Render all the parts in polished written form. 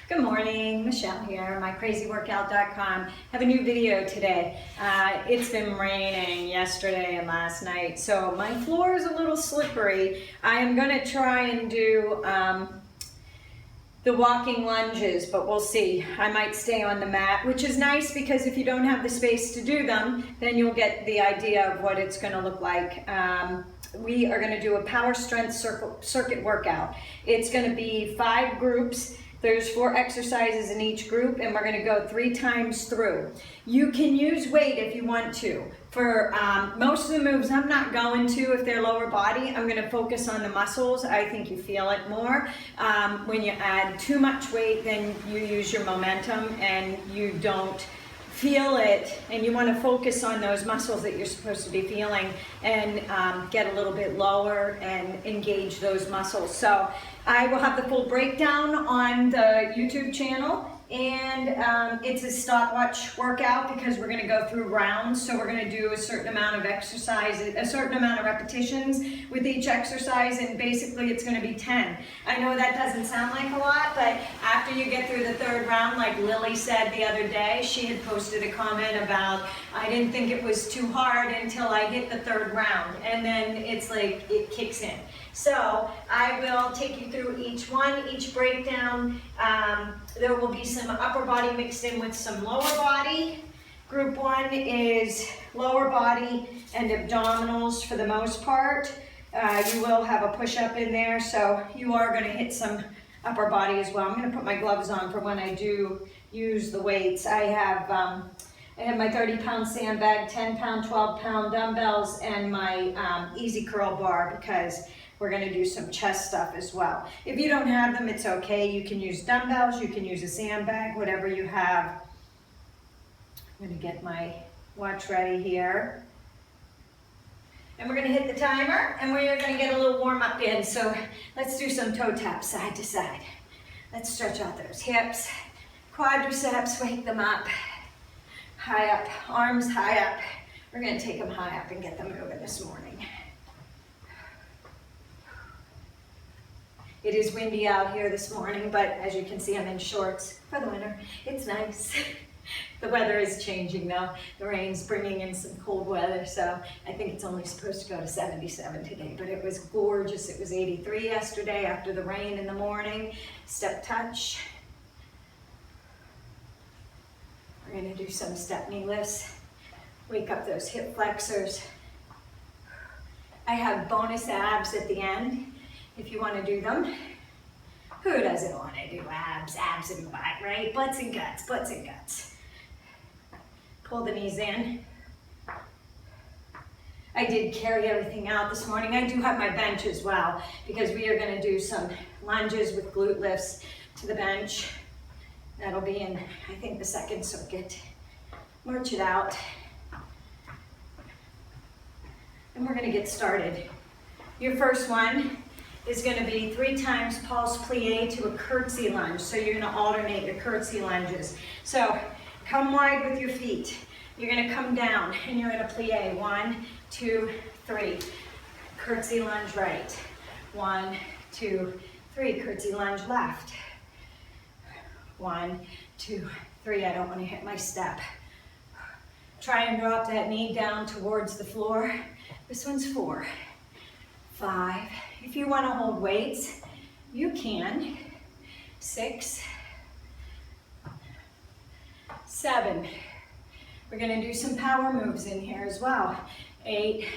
Good morning, Michelle here, mycrazyworkout.com. Have a new video today. It's been raining yesterday and last night, so my floor is a little slippery. I am going to try and do the walking lunges, but we'll see. I might stay on the mat, which is nice because if you don't have the space to do them, then you'll get the idea of what it's going to look like. We are going to do a power strength circuit workout. It's going to be 5 groups. There's 4 exercises in each group, and we're going to go 3 times through. You can use weight if you want to. For most of the moves, I'm not going to if they're lower body. I'm going to focus on the muscles. I think you feel it more. When you add too much weight, then you use your momentum and you don't feel it, and you want to focus on those muscles that you're supposed to be feeling and get a little bit lower and engage those muscles. So I will have the full breakdown on the YouTube channel, and it's a stopwatch workout because we're going to go through rounds. So we're going to do a certain amount of exercise, a certain amount of repetitions with each exercise, and basically it's going to be 10. I know that doesn't sound like a lot, but after you get through the 3rd round, like Lily said the other day, she had posted a comment about, I didn't think it was too hard until I hit the 3rd round, and then it's like it kicks in. So I will take you through each one, each breakdown. There will be some upper body mixed in with some lower body. Group 1 is lower body and abdominals for the most part. You will have a push-up in there, so you are going to hit some upper body as well. I'm going to put my gloves on for when I do use the weights. I have my 30-pound sandbag, 10-pound, 12-pound dumbbells, and my easy curl bar because we're going to do some chest stuff as well. If you don't have them, it's okay. You can use dumbbells, you can use a sandbag, whatever you have. I'm going to get my watch ready here. And we're going to hit the timer, and we're going to get a little warm up in. So let's do some toe taps side to side. Let's stretch out those hips, quadriceps, wake them up, high up, arms high up. We're going to take them high up and get them moving this morning. It is windy out here this morning, but as you can see, I'm in shorts for the winter. It's nice. The weather is changing though. The rain's bringing in some cold weather, so I think it's only supposed to go to 77 today, but it was gorgeous. It was 83 yesterday after the rain in the morning. Step touch. We're going to do some step knee lifts. Wake up those hip flexors. I have bonus abs at the end if you want to do them. Who doesn't want to do abs? Abs and butt, right? Butts and guts, butts and guts. Pull the knees in. I did carry everything out this morning. I do have my bench as well because we are going to do some lunges with glute lifts to the bench. That'll be in, I think, the 2nd circuit. March it out. And we're going to get started. Your first one is going to be 3 times pulse plie to a curtsy lunge. So you're going to alternate your curtsy lunges. So come wide with your feet. You're going to come down and you're going to plie. 1, 2, 3. Curtsy lunge right. 1, 2, 3. Curtsy lunge left. 1, 2, 3. I don't want to hit my step. Try and drop that knee down towards the floor. This one's 4, 5. If you want to hold weights, you can. 6, 7. We're going to do some power moves in here as well. 8.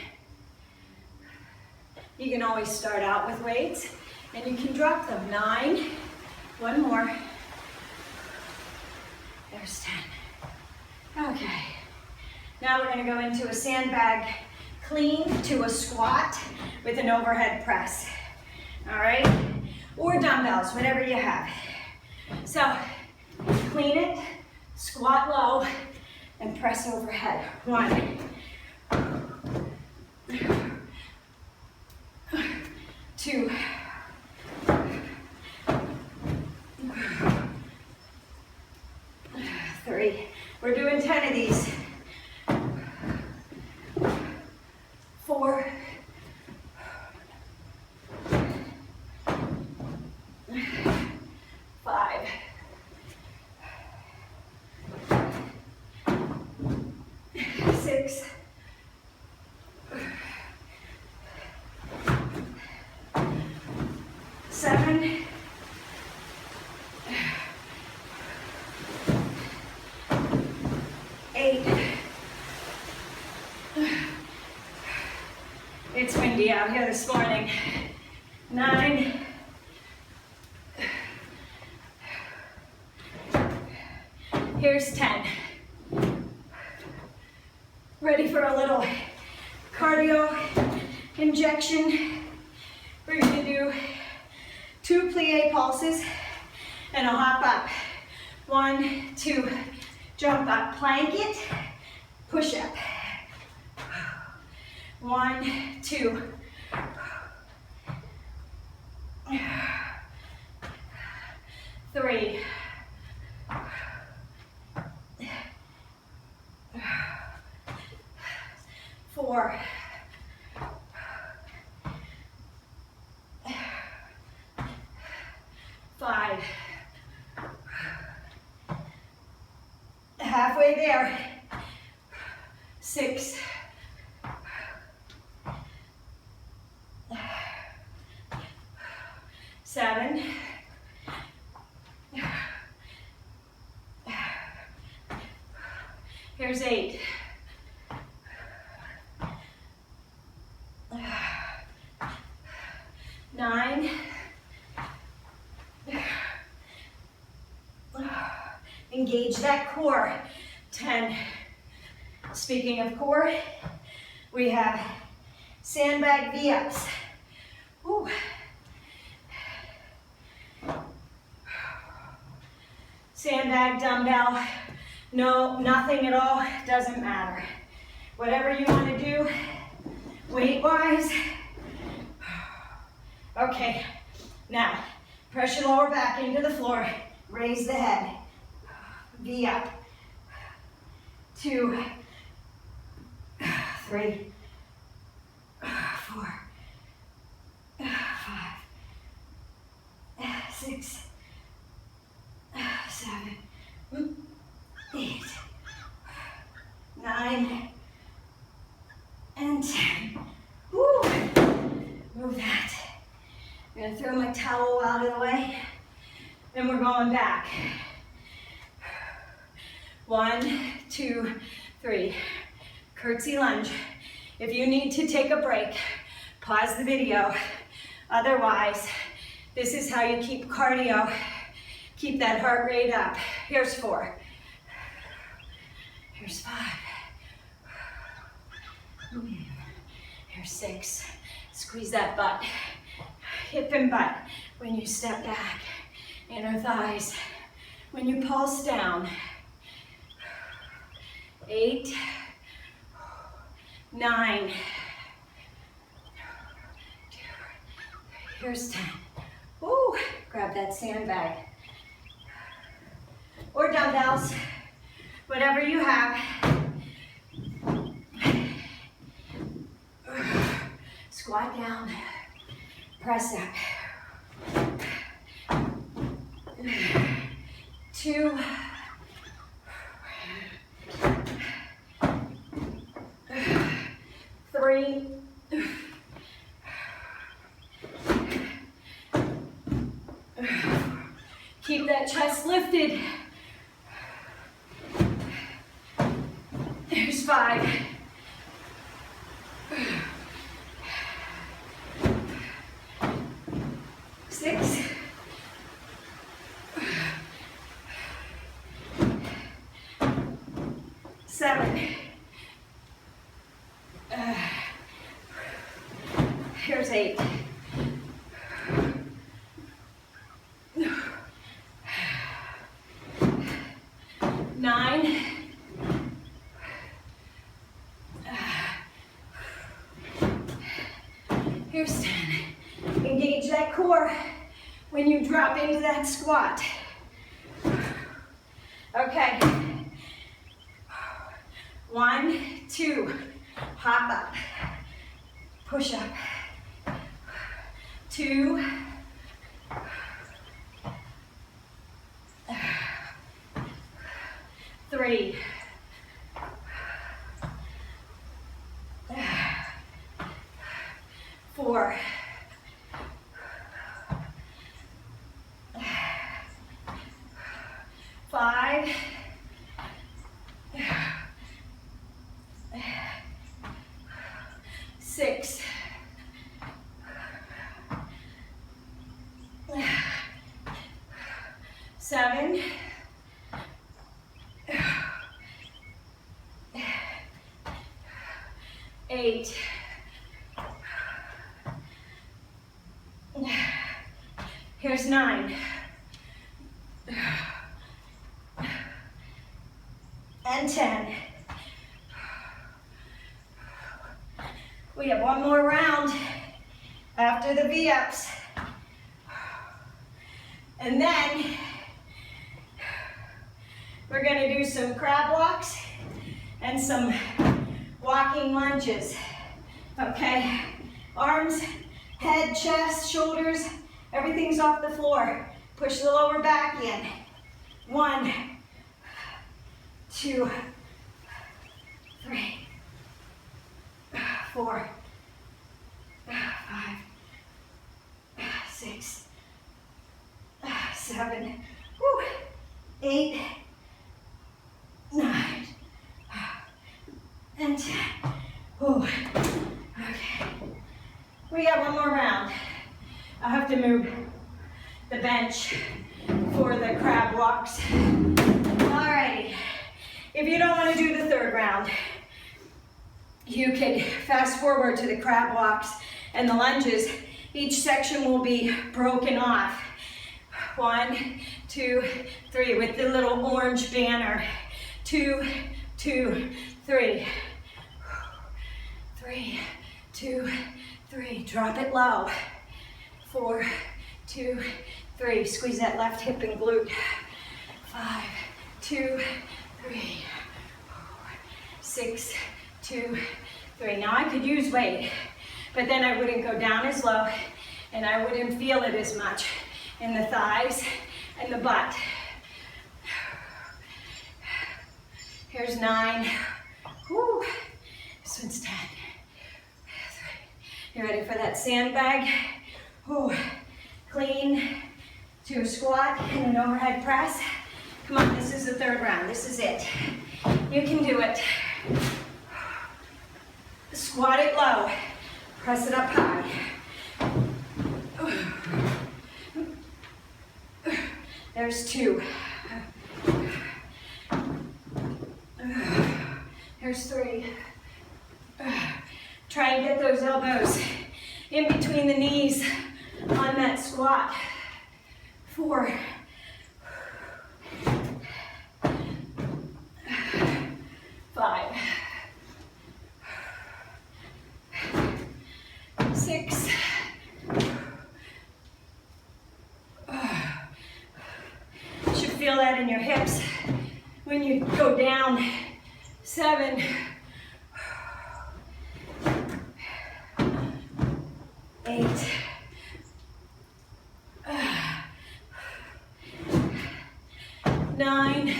You can always start out with weights, and you can drop them. 9. One more. There's 10. Okay. Now we're going to go into a sandbag clean to a squat with an overhead press. All right? Or dumbbells, whatever you have. So clean it, squat low, and press overhead. 1, 2, 3. We're doing 10 of these. 4, 5, 6, 7, 8. It's windy out here this morning. 9. Here's 10. Ready for a little cardio injection. We're gonna do 2 plie pulses and a hop up. 1, 2, jump up, plank it, push up. 1, 2. 3. 4. 5. Halfway there. 6. 7. 8. 9. Engage that core. 10. Speaking of core, we have sandbag V-ups. Ooh. Sandbag, dumbbell, no, nothing at all, doesn't matter. Whatever you want to do, weight-wise. Okay, now, press your lower back into the floor, raise the head, V-up. 2, 3, 4, 5, 6, 7, 8, 9, and 10. Woo! Move that. I'm gonna throw my towel out of the way, and we're going back. 1, 2, 3. Curtsy lunge. If you need to take a break, pause the video. Otherwise, this is how you keep cardio. Keep that heart rate up. Here's 4. Here's 5. Here's 6. Squeeze that butt. Hip and butt. When you step back, inner thighs. When you pulse down. 8, 9. Here's 10. Woo! Grab that sandbag. Or dumbbells, whatever you have. Squat down, press up. 2, 3, 4. Keep that chest lifted. There's 5. 6. 7. Here's 8. 9. Here's 10. Engage that core when you drop into that squat. Okay. 1, 2. Hop up. Push up. 2. 3. 4, 5, 6, 7, 8, 9, and 10. We have one more round after the V-ups. And then we're going to do some crab walks and some walking lunges. Okay, arms, head, chest, shoulders, everything's off the floor. Push the lower back in. 1, 2, 3, 4, 5, 6, 7, 8, 9, and 10. Okay. We got one more round. I'll have to move the bench for the crab walks. Alrighty. If you don't want to do the third round, you can fast forward to the crab walks and the lunges. Each section will be broken off. 1, 2, 3 with the little orange banner. 2, 2, 3. 3, 2, 3. Drop it low. 4, 2, 3. Squeeze that left hip and glute. 5, 2, 3. 6, 2, 3. Now I could use weight, but then I wouldn't go down as low and I wouldn't feel it as much in the thighs and the butt. Here's 9. Woo. This one's 10. 3. You ready for that sandbag? Woo. Clean to a squat and an overhead press. Come on, this is the third round. This is it. You can do it. Squat it low. Press it up high. There's 2. There's 3. Try and get those elbows in between the knees on that squat. 4. 5. 6. Should feel that in your hips when you go down. 7. 8. 9.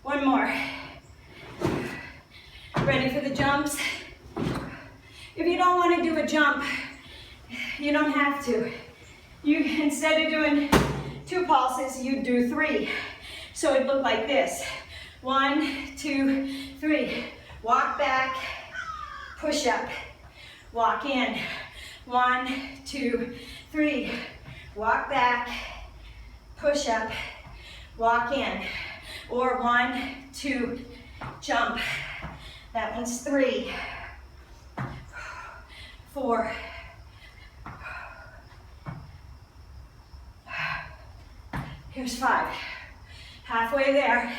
One more. Ready for the jumps? If you don't want to do a jump, you don't have to. You, instead of doing 2 pulses, you do 3. So it looked like this. 1, 2, 3. Walk back, push up, walk in. 1, 2, 3. Walk back, push up, walk in. Or 1, 2, jump. That one's 3, 4, 5. Halfway there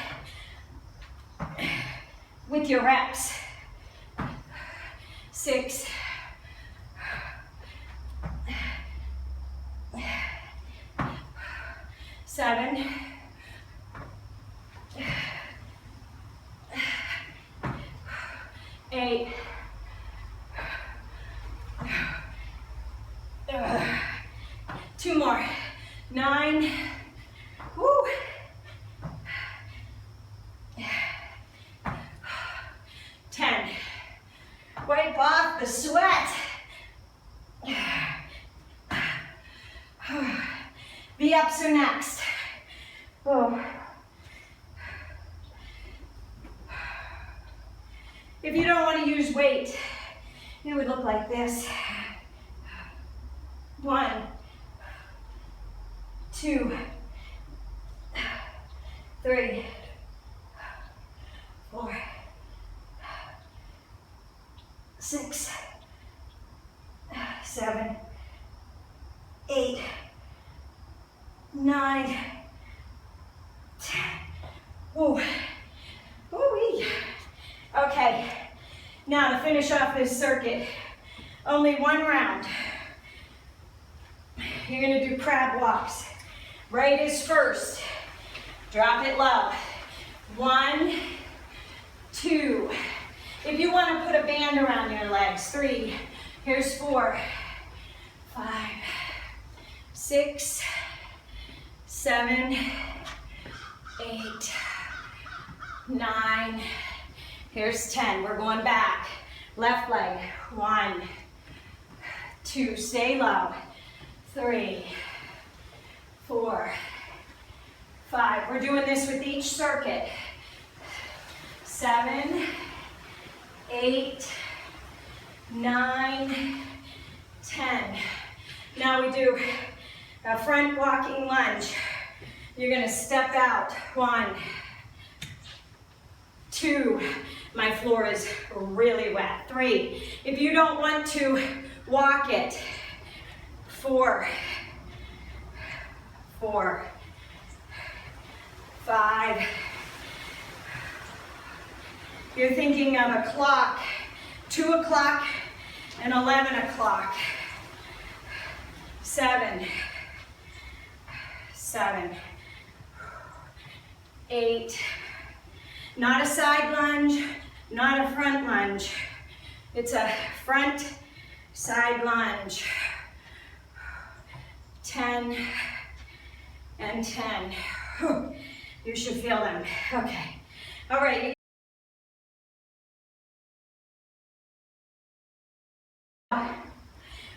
with your reps. 6, 7, 8, 2 more. 9. Woo. 10. Wait the sweat. V-ups are next. Oh. If you don't want to use weight, it would look like this. 1, 2, 3, 4, 6, 7, 8, 9, 10. Ooh. Ooh-wee. Okay, now to finish off this circuit, only one round. You're gonna do crab walks. Right is first. Drop it low. 1, 2. If you want to put a band around your legs, 3. Here's 4, 5, 6, 7, 8, 9. Here's 10. We're going back. Left leg. 1, 2. Stay low. 3, 4, 5. We're doing this with each circuit. 7, 8, 9, 10. Now we do a front walking lunge. You're going to step out. 1, 2. My floor is really wet. 3. If you don't want to walk it. 4, 4, 5. You're thinking of a clock, 2 o'clock and 11 o'clock. 7, 7, 8. Not a side lunge, not a front lunge. It's a front side lunge. 10 and 10. You should feel them. Okay. All right.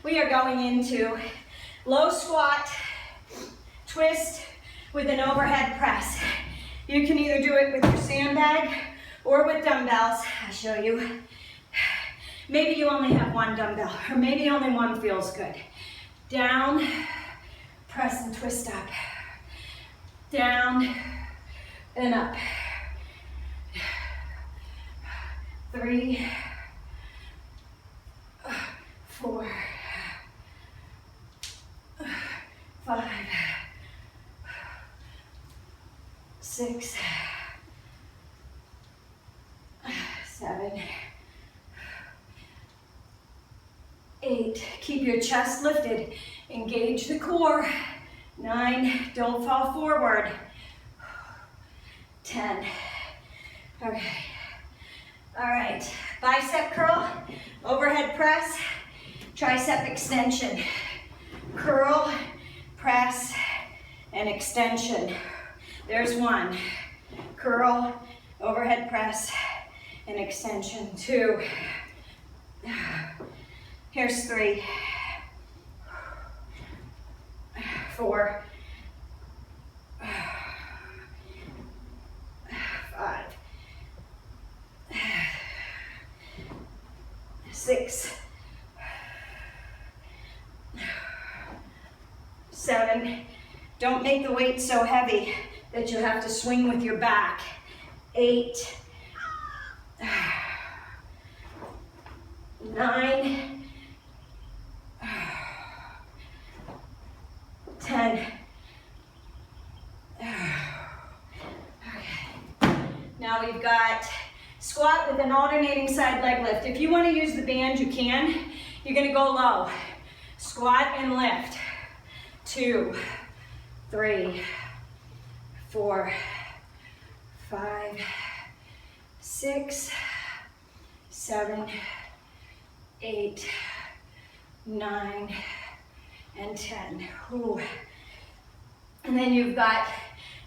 We are going into low squat, twist with an overhead press. You can either do it with your sandbag or with dumbbells. I'll show you. Maybe you only have one dumbbell, or maybe only one feels good. Down, press and twist up. Down and up. 3, 4, 5, 6, 7, 8. Keep your chest lifted. Engage the core. 9. Don't fall forward. 10. Okay. All right. Bicep curl, overhead press, tricep extension. Curl, press, and extension. There's 1. Curl, overhead press, and extension. 2. Here's 3. 4. 5. 6. 7. Don't make the weight so heavy that you have to swing with your back. 8. 9. 10. Okay. Now we've got squat with an alternating side leg lift. If you want to use the band, you can. You're going to go low. Squat and lift. 2, 3, 4, 5, 6, 7, 8, 9, and 10. Ooh. And then you've got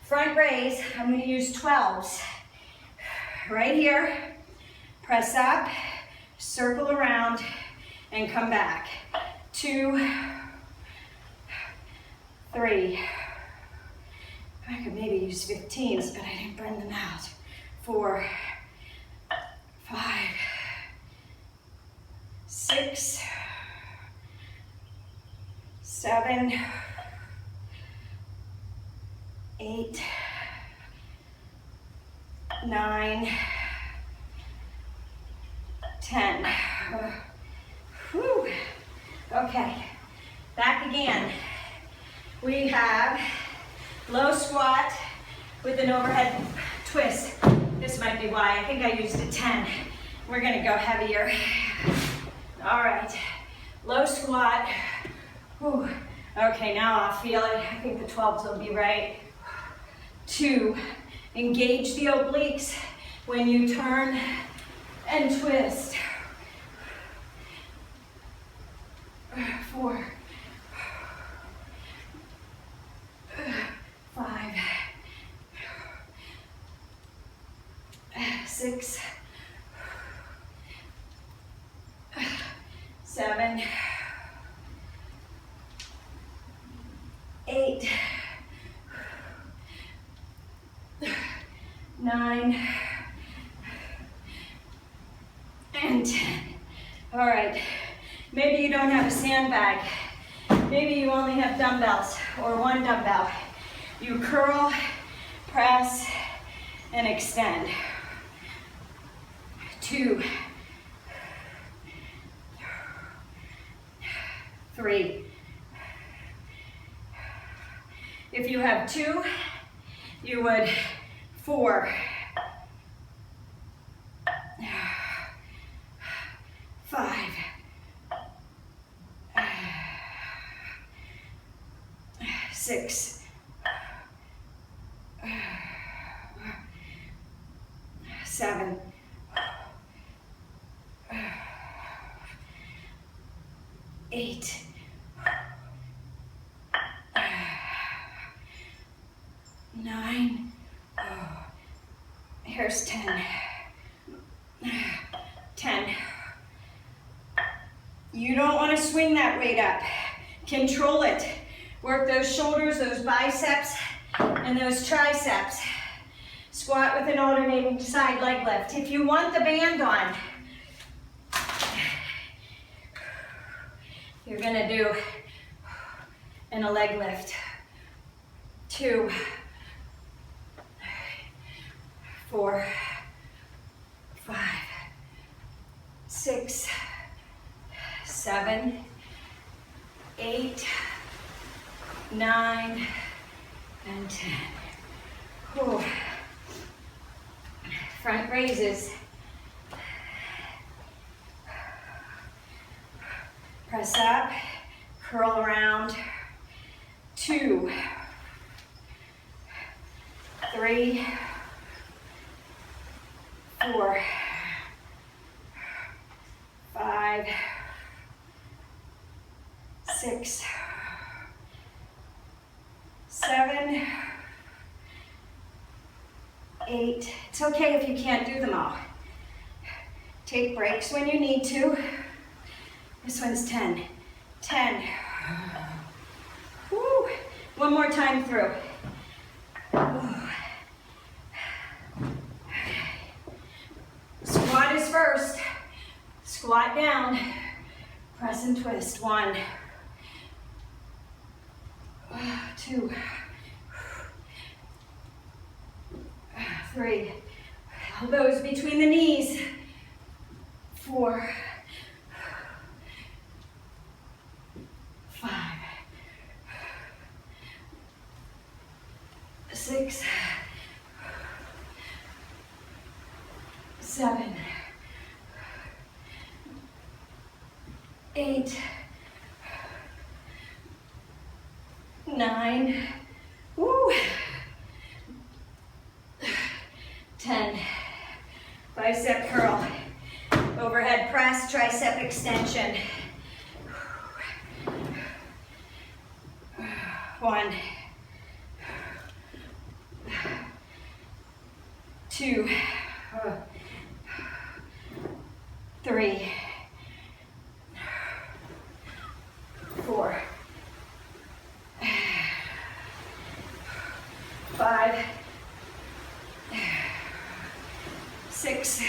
front raise. I'm going to use 12s. Right here. Press up, circle around, and come back. 2, 3. I could maybe use 15s, but I didn't burn them out. 4, 5, 6, 7, 8, 9, 10. Whew. Okay, back again. We have low squat with an overhead twist. This might be why. I think I used a 10. We're gonna go heavier. All right, low squat. Whew. Okay, now I'll feel it. I think the 12s will be right. 2, engage the obliques when you turn and twist. 4, 5, 6, 7, 8, 9, and 10. All right, maybe you don't have a sandbag. Maybe you only have dumbbells or one dumbbell. You curl, press, and extend. 2, 3. If you have 2, you would 4, 5, 6, 7, 8, 9, here's 10, 10. You don't want to swing that weight up. Control it. Work those shoulders, those biceps, and those triceps. Squat with an alternating side leg lift. If you want the band on, you're gonna do in a leg lift. 2, 4, 5, 6, 7, 8, 9, and 10. Whew. Front raises. Press up, curl around. 2, 3, 4, 5, 6, 7, 8. It's okay if you can't do them all. Take breaks when you need to. This one's 10. 10. Woo. One more time through. Squat is first. Squat down. Press and twist. 1, 2, 3. Elbows between the knees. 4, 5, 6, 7, 8, 9, woo, 10. Bicep curl, overhead press, tricep extension. 1, 2, 3, 6,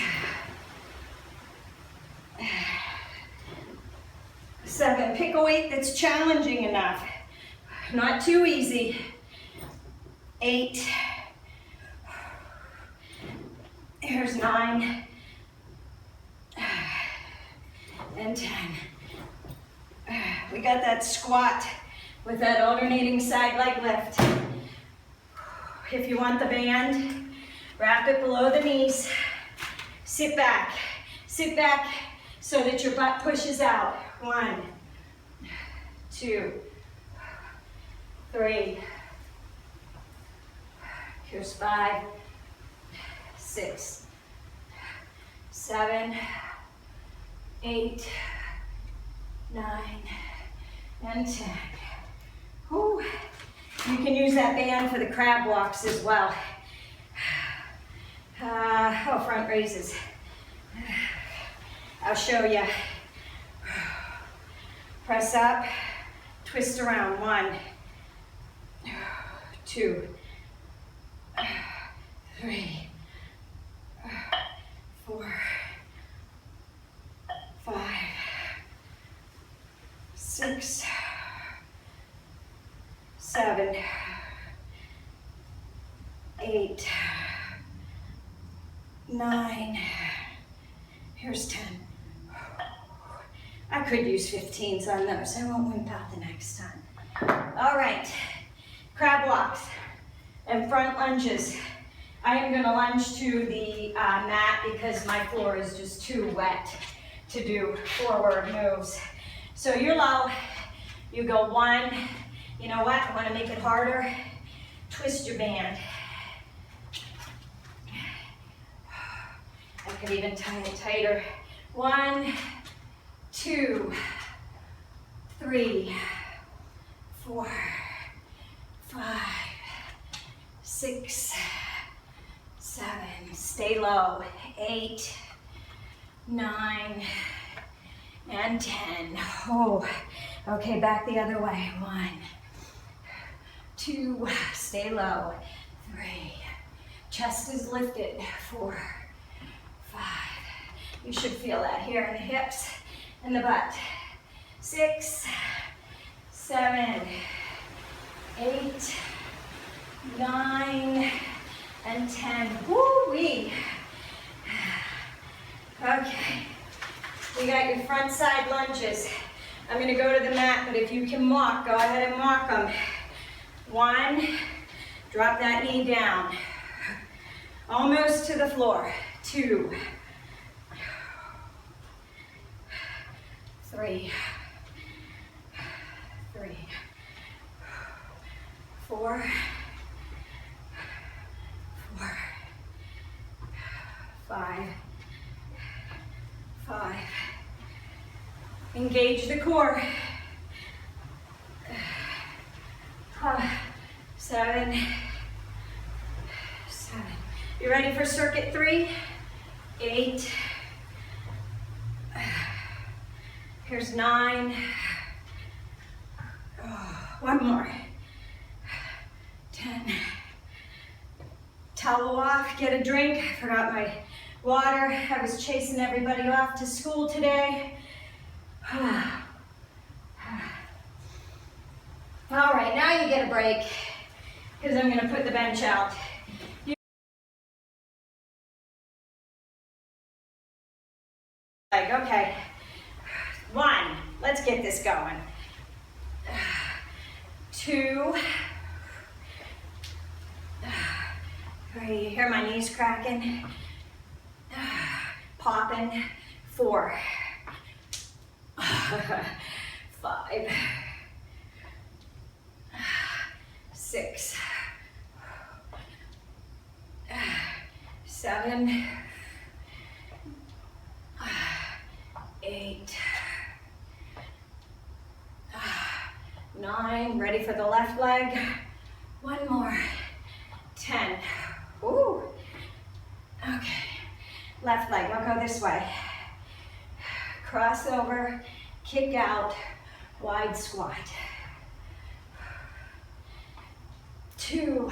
7. Pick a weight that's challenging enough, not too easy. 8. Here's 9 and 10. We got that squat with that alternating side leg lift. If you want the band, wrap it below the knees. Sit back so that your butt pushes out. 1, 2, 3. Here's 5, 6, 7, 8, 9, and 10. Whew. You can use that band for the crab walks as well. Front raises. I'll show you. Press up, twist around. 1, 2, 3, 4, 5, 6, 7, 8, 9. Here's 10. I could use 15s on those. I won't wimp out the next time. All right, crab walks and front lunges. I am going to lunge to the mat because my floor is just too wet to do forward moves. So you're low, you go 1. You know what, I want to make it harder. Twist your band. I could even tie it tighter. 1, 2, 3, 4, 5, 6, 7. Stay low. 8, 9, and 10. Oh, okay, back the other way. 1, 2, stay low. 3, chest is lifted. 4, 5. You should feel that here in the hips and the butt. 6, 7, 8, 9, and 10. Woo-wee. Okay, we got your front side lunges. I'm gonna go to the mat, but if you can walk, go ahead and walk them. 1, drop that knee down, almost to the floor. 2, 3, 4, 5. Engage the core. 7. You ready for circuit 3? 8. Here's 9. 1 more. 10. Towel off, get a drink. I forgot my water. I was chasing everybody off to school today. All right, now you get a break because I'm going to put the bench out. Okay, 1, let's get this going. 2, 3, you hear my knees cracking? Popping. 4, 5, 6, 7, 8, 9. Ready for the left leg? 1 more. 10. Ooh. Okay. Left leg. I'll go this way. Cross over, kick out, wide squat. 2,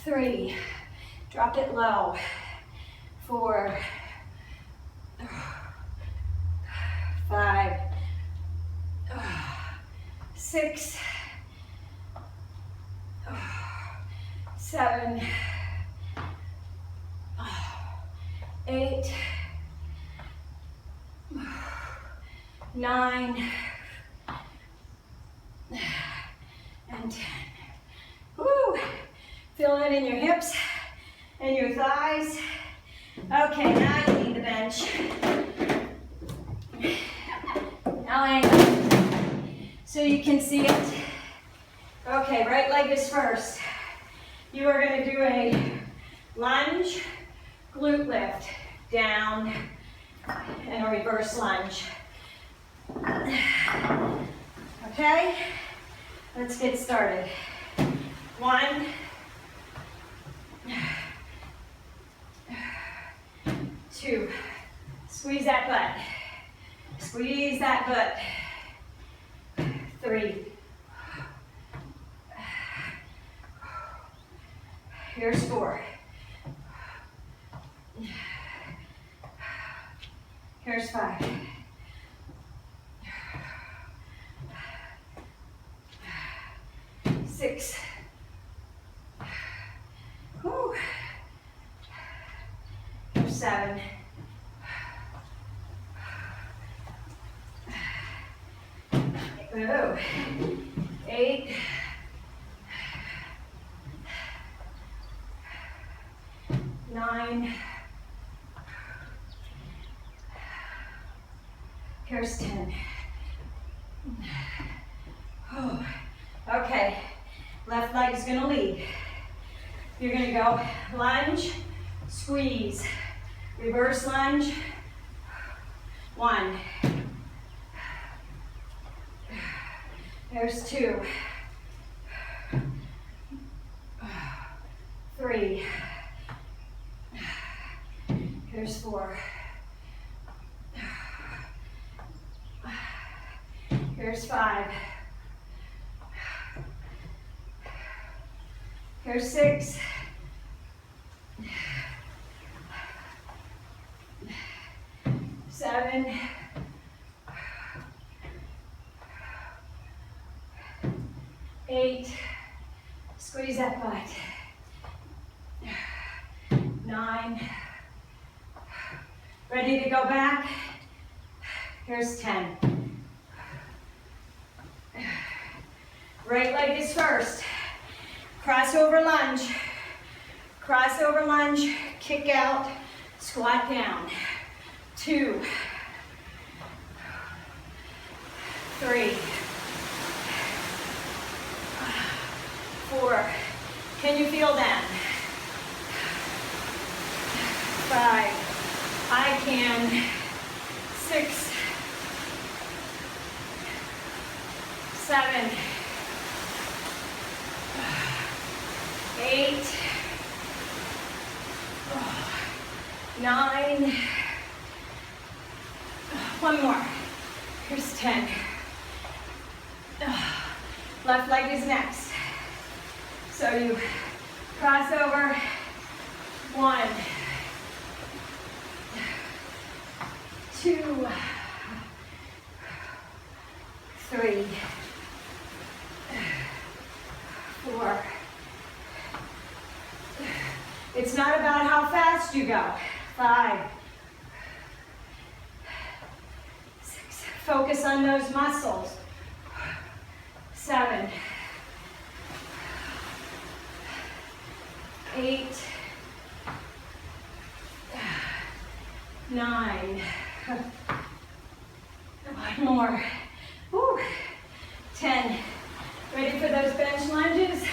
3, Drop it low. 4, 5, 6, 7, 8, 9, and 10. Woo! Feel it in your hips and your thighs. Okay, now you need the bench. Now angle so you can see it. Okay, right leg is first. You are going to do a lunge, glute lift, down, and a reverse lunge. Okay, let's get started. 1, 2, squeeze that butt. Squeeze that butt. 3. Here's 4. Here's 5. 6. Whew. Here's 7. 8. 9. Here's 10. Oh. Okay, left leg is going to lead. You're going to go lunge, squeeze, reverse lunge. 1. There's 2. 3. Here's 4. Here's 5. Here's 6. 7. 8. Squeeze that butt. 9. Ready to go back? Here's 10. Right leg is first. Crossover lunge. Crossover lunge, kick out, squat down. 2. 3. 4. Can you feel that? 5. I can. 6. 7. 8. 9. One more. Here's 10. Left leg is next. So you cross over. 1, 2, 3, 4. It's not about how fast you go. 5, 6. Focus on those muscles. 7, 8, 9. One more. Woo. 10. Ready for those bench lunges?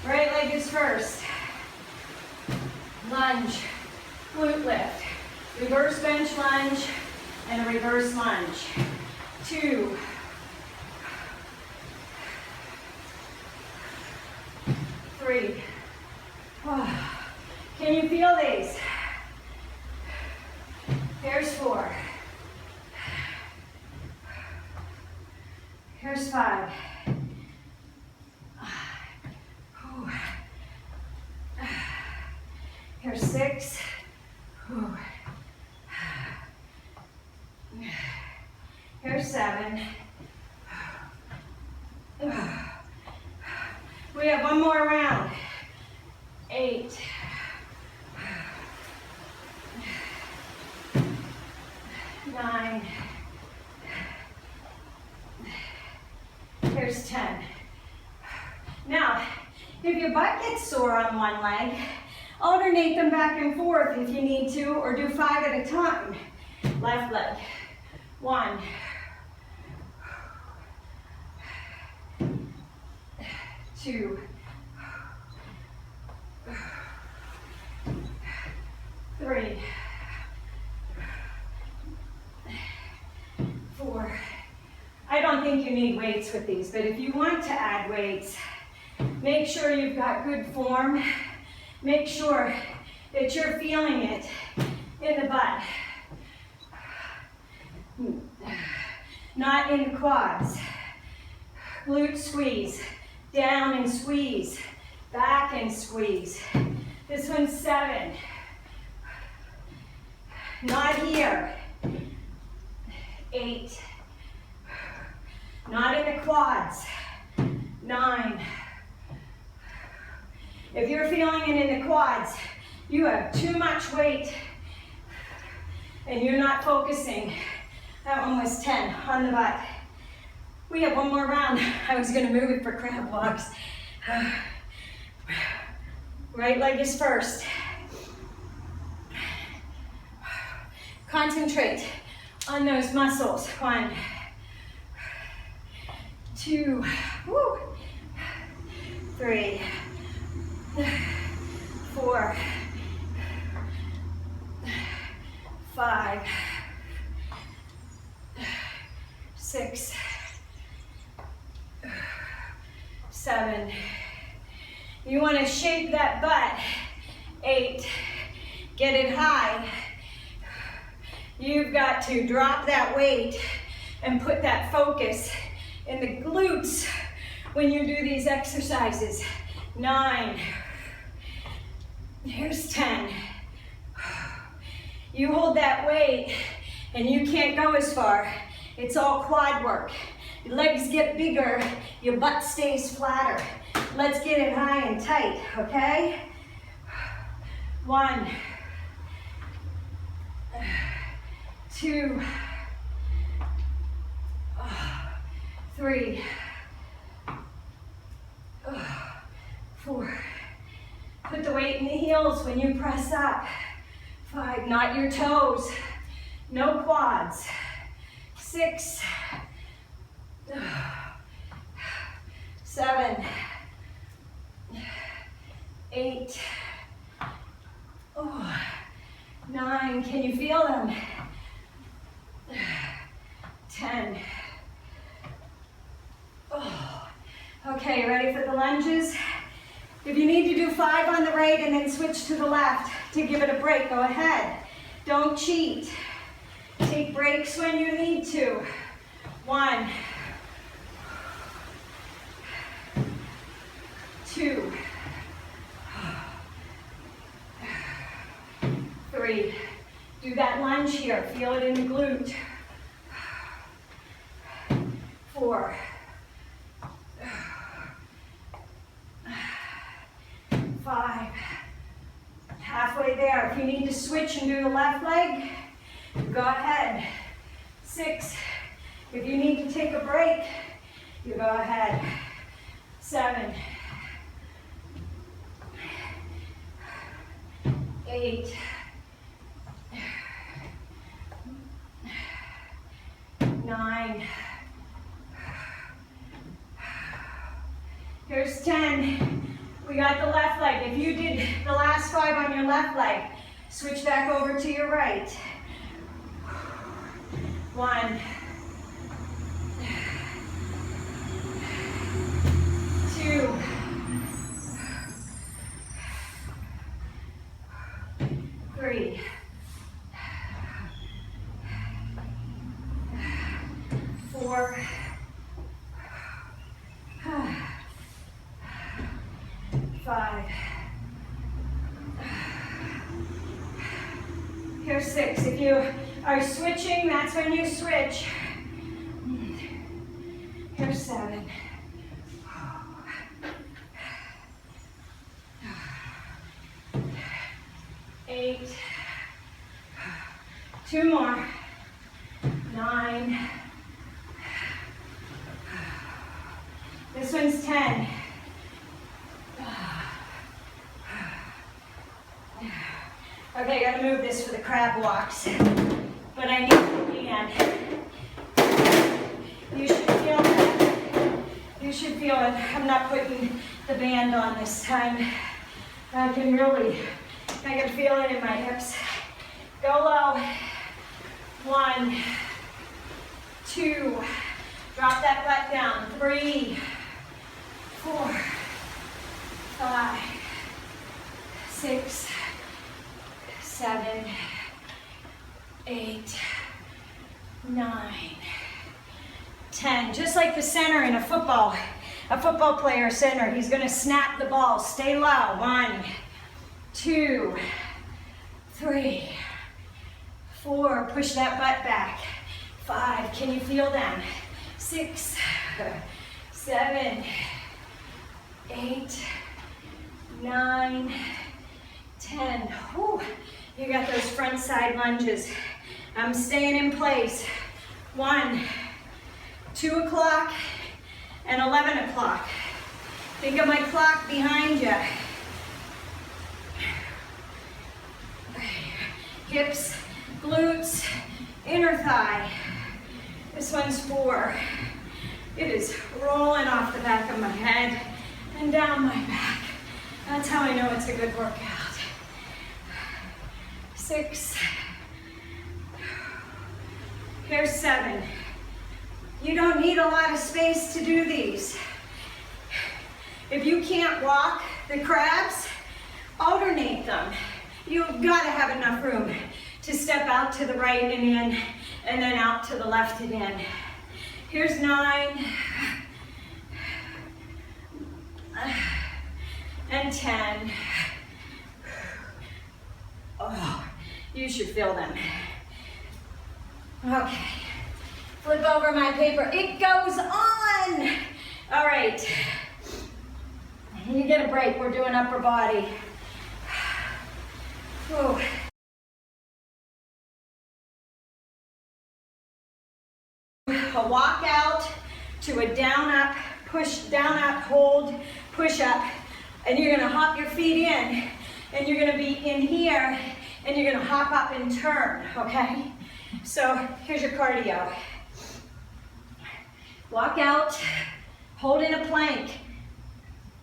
Right leg is first. Lunge, glute lift, reverse bench lunge, and a reverse lunge. 2. 3. Oh. Can you feel these? Here's 4. Here's 5. Here's 6. Here's 7. We have one more round. 8. 9. Here's 10. Now, if your butt gets sore on one leg, alternate them back and forth if you need to, or do 5 at a time. Left leg. 1. 2. 3. 4. I don't think you need weights with these, but if you want to add weights, make sure you've got good form. Make sure that you're feeling it in the butt, not in the quads. Glute squeeze, down and squeeze, back and squeeze. This one's 7. Not here. 8. Not in the quads. 9. If you're feeling it in the quads, you have too much weight and you're not focusing. That one was 10 on the butt. We have one more round. I was going to move it for crab walks. Right leg is first. Concentrate on those muscles. 1, 2, 3, 4, 5, 6, 7. You want to shape that butt. 8. Get it high. You've got to drop that weight and put that focus in the glutes when you do these exercises. 9. Here's 10. You hold that weight and you can't go as far. It's all quad work. Your legs get bigger, your butt stays flatter. Let's get it high and tight, okay? 1, 2, 3, 4. Put the weight in the heels when you press up. 5, not your toes. No quads. 6, 7, 8, 9. Can you feel them? 10. Okay, ready for the lunges? If you need to do 5 on the right and then switch to the left to give it a break, go ahead. Don't cheat. Take breaks when you need to. 1, 2, 3. Do that lunge here. Feel it in the glute. 4. 5. Halfway there. If you need to switch and do the left leg, go ahead. 6. If you need to take a break, you go ahead. 7. 8. 9. Here's 10. We got the left leg. If you did the last 5 on your left leg, switch back over to your right. 1, 2, 3, 4, 5, Here's 6. If you are switching, that's when you switch. Here's 7. 8. 2 more. 9. This one's 10. Okay, gotta move this for the crab walks, but I need the band. You should feel that. You should feel it. I'm not putting the band on this time. I can feel it in my hips. Go low. 1, 2, drop that butt down. 3, 4, 5, 6, 7, 8, 9, 10. Just like the center in a football player center. He's gonna snap the ball. Stay low. 1, 2, 3, 4. Push that butt back. 5. Can you feel them? 6, 7, 8, 9, 10. Whew. You got those front side lunges. I'm staying in place. 1, 2 o'clock, and 11 o'clock. Think of my clock behind you. Hips, glutes, inner thigh. This one's 4. It is rolling off the back of my head and down my back. That's how I know it's a good workout. 6. Here's 7. You don't need a lot of space to do these. If you can't walk the crabs, alternate them. You've got to have enough room to step out to the right and in, and then out to the left and in. Here's 9. And 10. Oh, you should feel them. Okay, flip over my paper. It goes on. All right, you get a break. We're doing upper body. Whew. A walk out to a down up, push, down up, hold, push up, and you're gonna hop your feet in, and you're gonna be in here, and you're gonna hop up and turn, okay? So here's your cardio. Walk out, hold in a plank.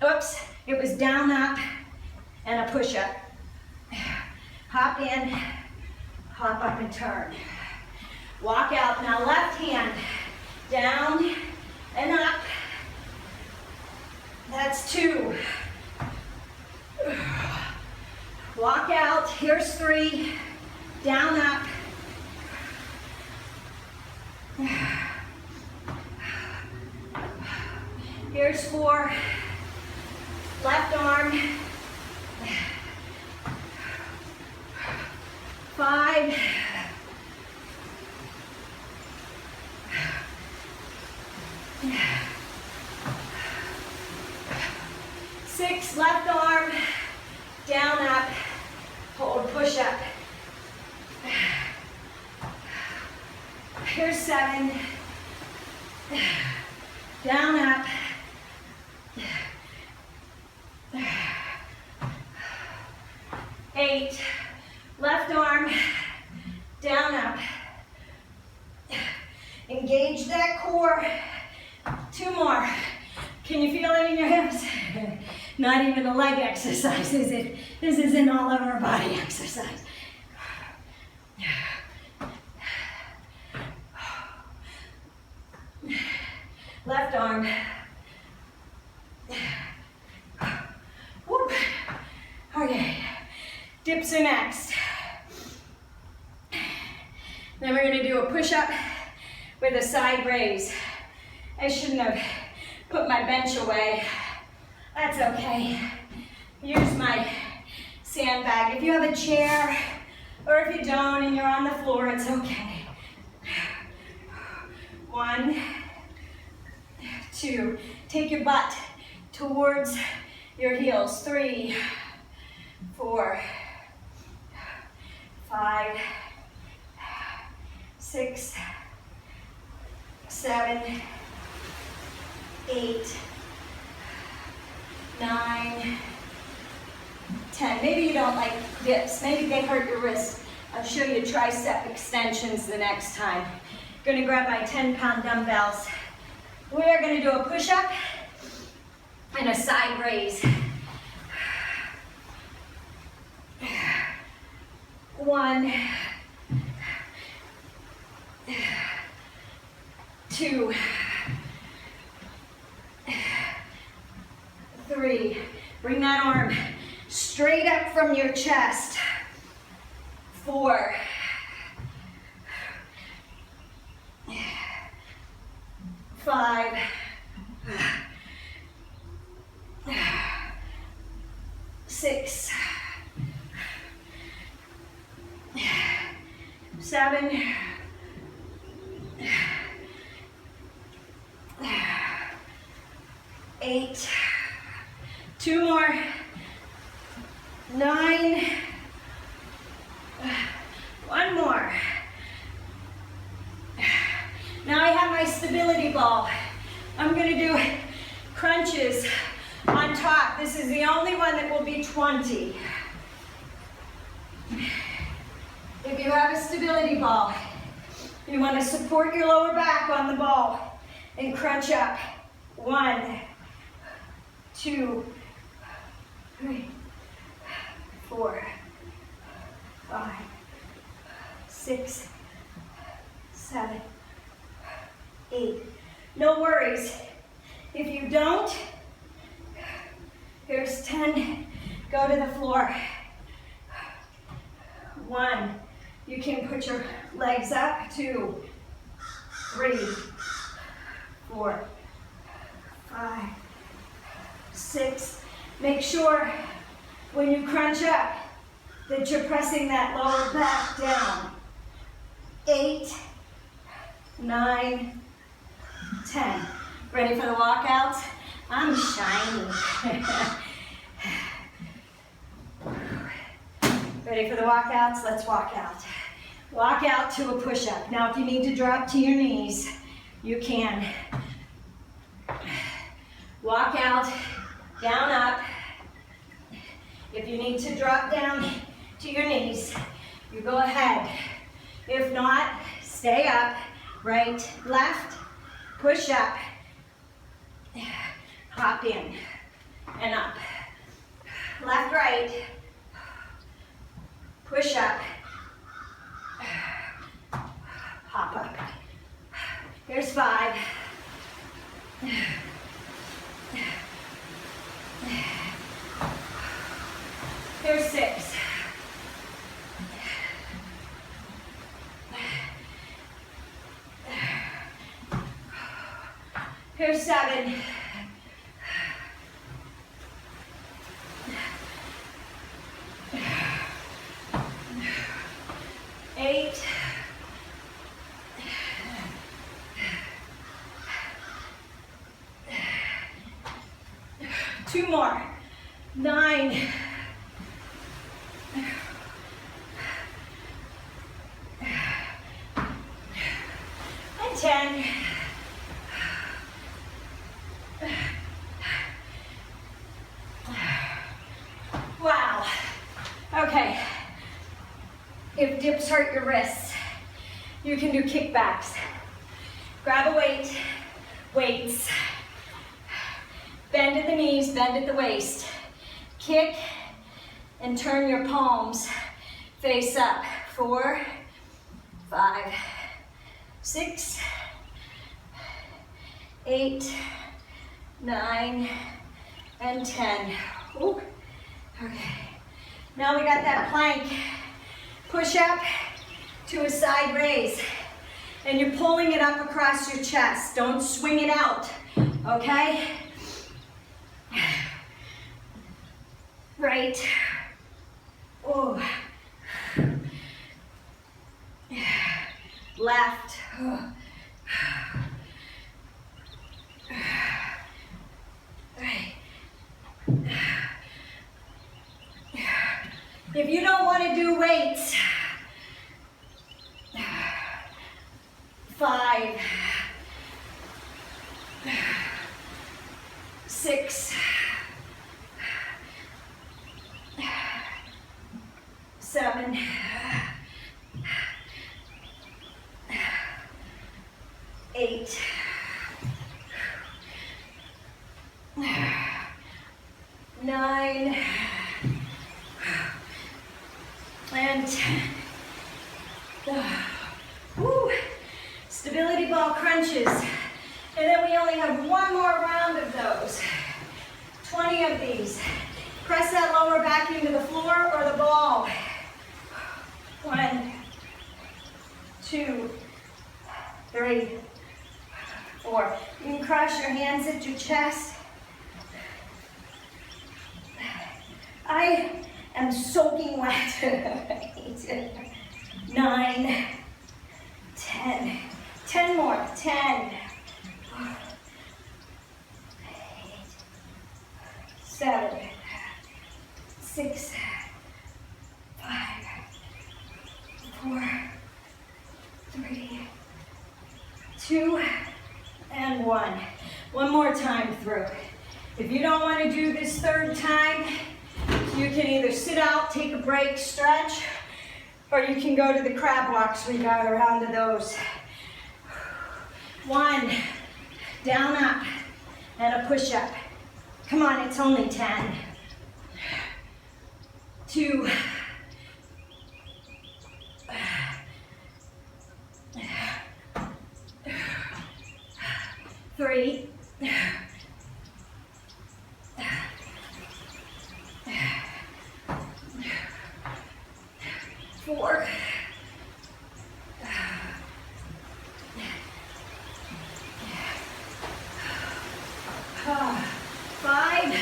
Oops, it was down up and a push up. Hop in, hop up and turn. Walk out, now left hand, down and up. That's 2. Walk out, here's 3, down, up. Here's 4, left arm. 5, 6, left arm, down, up, hold, push up. Here's 7, down, up. 8, left arm, down, up. Engage that core. 2 more. Can you feel it in your hips? Not even a leg exercise, is it? This is an all over body exercise. Left arm. Whoop. Okay, dips are next. Then we're gonna do a push-up with a side raise. I shouldn't have put my bench away. That's okay. Use my sandbag. If you have a chair, Or if you don't and you're on the floor, it's okay. 1, 2. Take your butt towards your heels. 3, 4, 5, 6, 7, 8, 9, 10. Maybe you don't like dips. Maybe they hurt your wrist. I'll show you tricep extensions the next time. Going to grab my 10-pound dumbbells. We are going to do a push-up and a side raise. 1, 2, 3. Bring that arm straight up from your chest. 4. 5. 6. 7. 8. 2 more. 9. 1 more. Now I have my stability ball. I'm going to do crunches on top. This is the only one that will be 20. If you have a stability ball, you want to support your lower back on the ball and crunch up. 1, 2, 3, 4, 5, 6, 7, 8. No worries. If you don't, here's 10. Go to the floor. 1. You can put your legs up. 2, 3, 4, 5, 6. Make sure when you crunch up that you're pressing that lower back down. 8, 9, 10. Ready for the walkouts? I'm shiny. Ready for the walkouts? Let's walk out. Walk out to a push-up. Now if you need to drop to your knees, you can. Walk out, down, up. If you need to drop down to your knees, you go ahead. If not, stay up, right, left, push up, hop in, and up. Left, right, push up, hop up. Here's 5. Here's 6. Here's 7. 8. 2 more. 9. And 10. Wow. Okay. If dips hurt your wrists, you can do kickbacks. Grab a weight, weights. Bend at the knees, bend at the waist. Kick and turn your palms face up. 4, 5, 6, 8, 9, and 10. Ooh. Okay. Now we got that plank. Push up to a side raise. And you're pulling it up across your chest. Don't swing it out, okay? Right. Oh. If you don't want to do weights, 5, 6, 7, 8, 9, and 10. Woo. Stability ball crunches. And then we only have one more round of those. 20 of these. Press that lower back into the floor or the ball. 1, 2, 3, 4. You can cross your hands at your chest. I am soaking wet. 9, 10. 10 more. 10. 8, 7, 6, 5, 4, 3, 2, and 1. One more time through. If you don't want to do this third time, you can either sit out, take a break, stretch, or you can go to the crab walks. We got around to those. 1, down, up, and a push-up. Come on, it's only 10. 2, 3, 4, 5,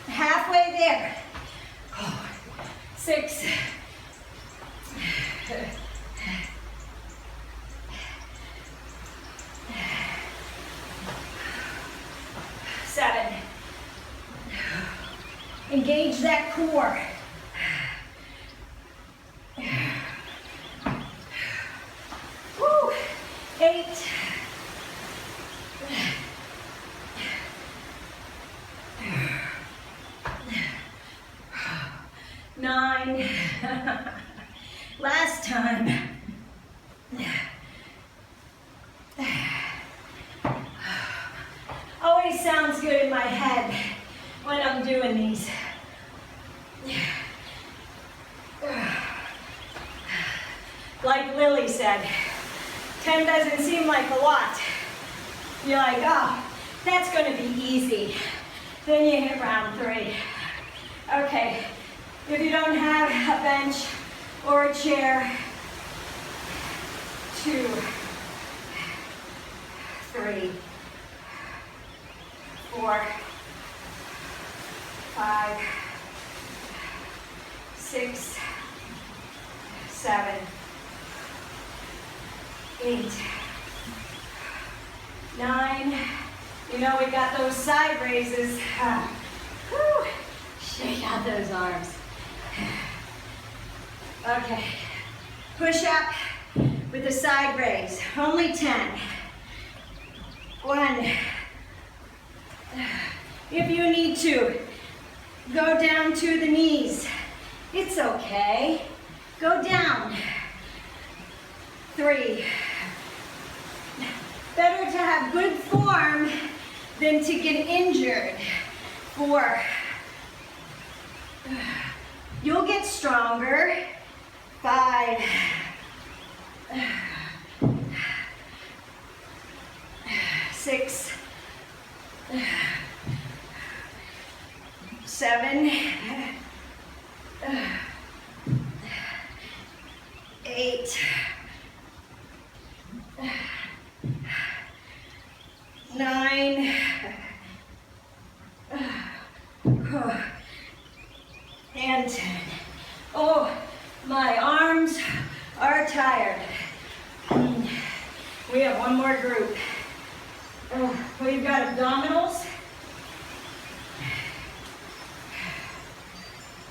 halfway there. 6, 7. Engage that core. 8, 9. Last time. Always sounds good in my head when I'm doing these. Like Lily said, 10 doesn't seem like a lot. You're like, oh, that's going to be easy. Then you hit round 3. Okay, if you don't have a bench or a chair, 2, 3, 4, 5, 6, 7, 8, 9. You know we got those side raises. Whew. Shake out those arms. Okay. Push up with the side raise. Only 10. 1. If you need to, go down to the knees. It's okay. Go down. 3. Better to have good form than to get injured. 4. You'll get stronger. 5. 6. 7. 8. 9. And 10. Oh, my arms are tired. We have one more group. We've got abdominals.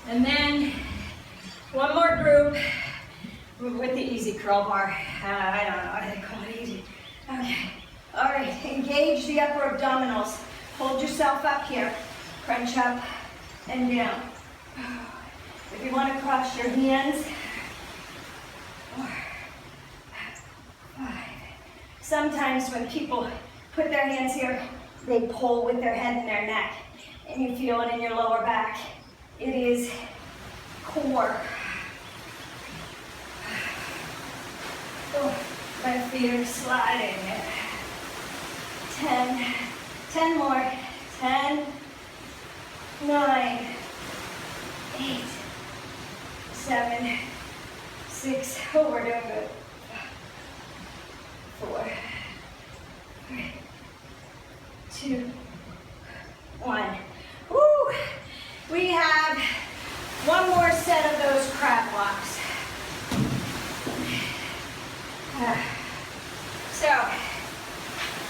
And then one more group with the easy curl bar. I don't know how to call it easy. Okay. All right. Engage the upper abdominals. Hold yourself up here. Crunch up and down. If you want to cross your hands, 4, 5. Sometimes when people put their hands here, they pull with their head and their neck, and you feel it in your lower back. It is core. Oh, my feet are sliding. 10 more. 10, 9, 8, 7, 6. Oh, we're doing good. 4, 3, 2, 1. Woo! We have one more set of those crab walks. So,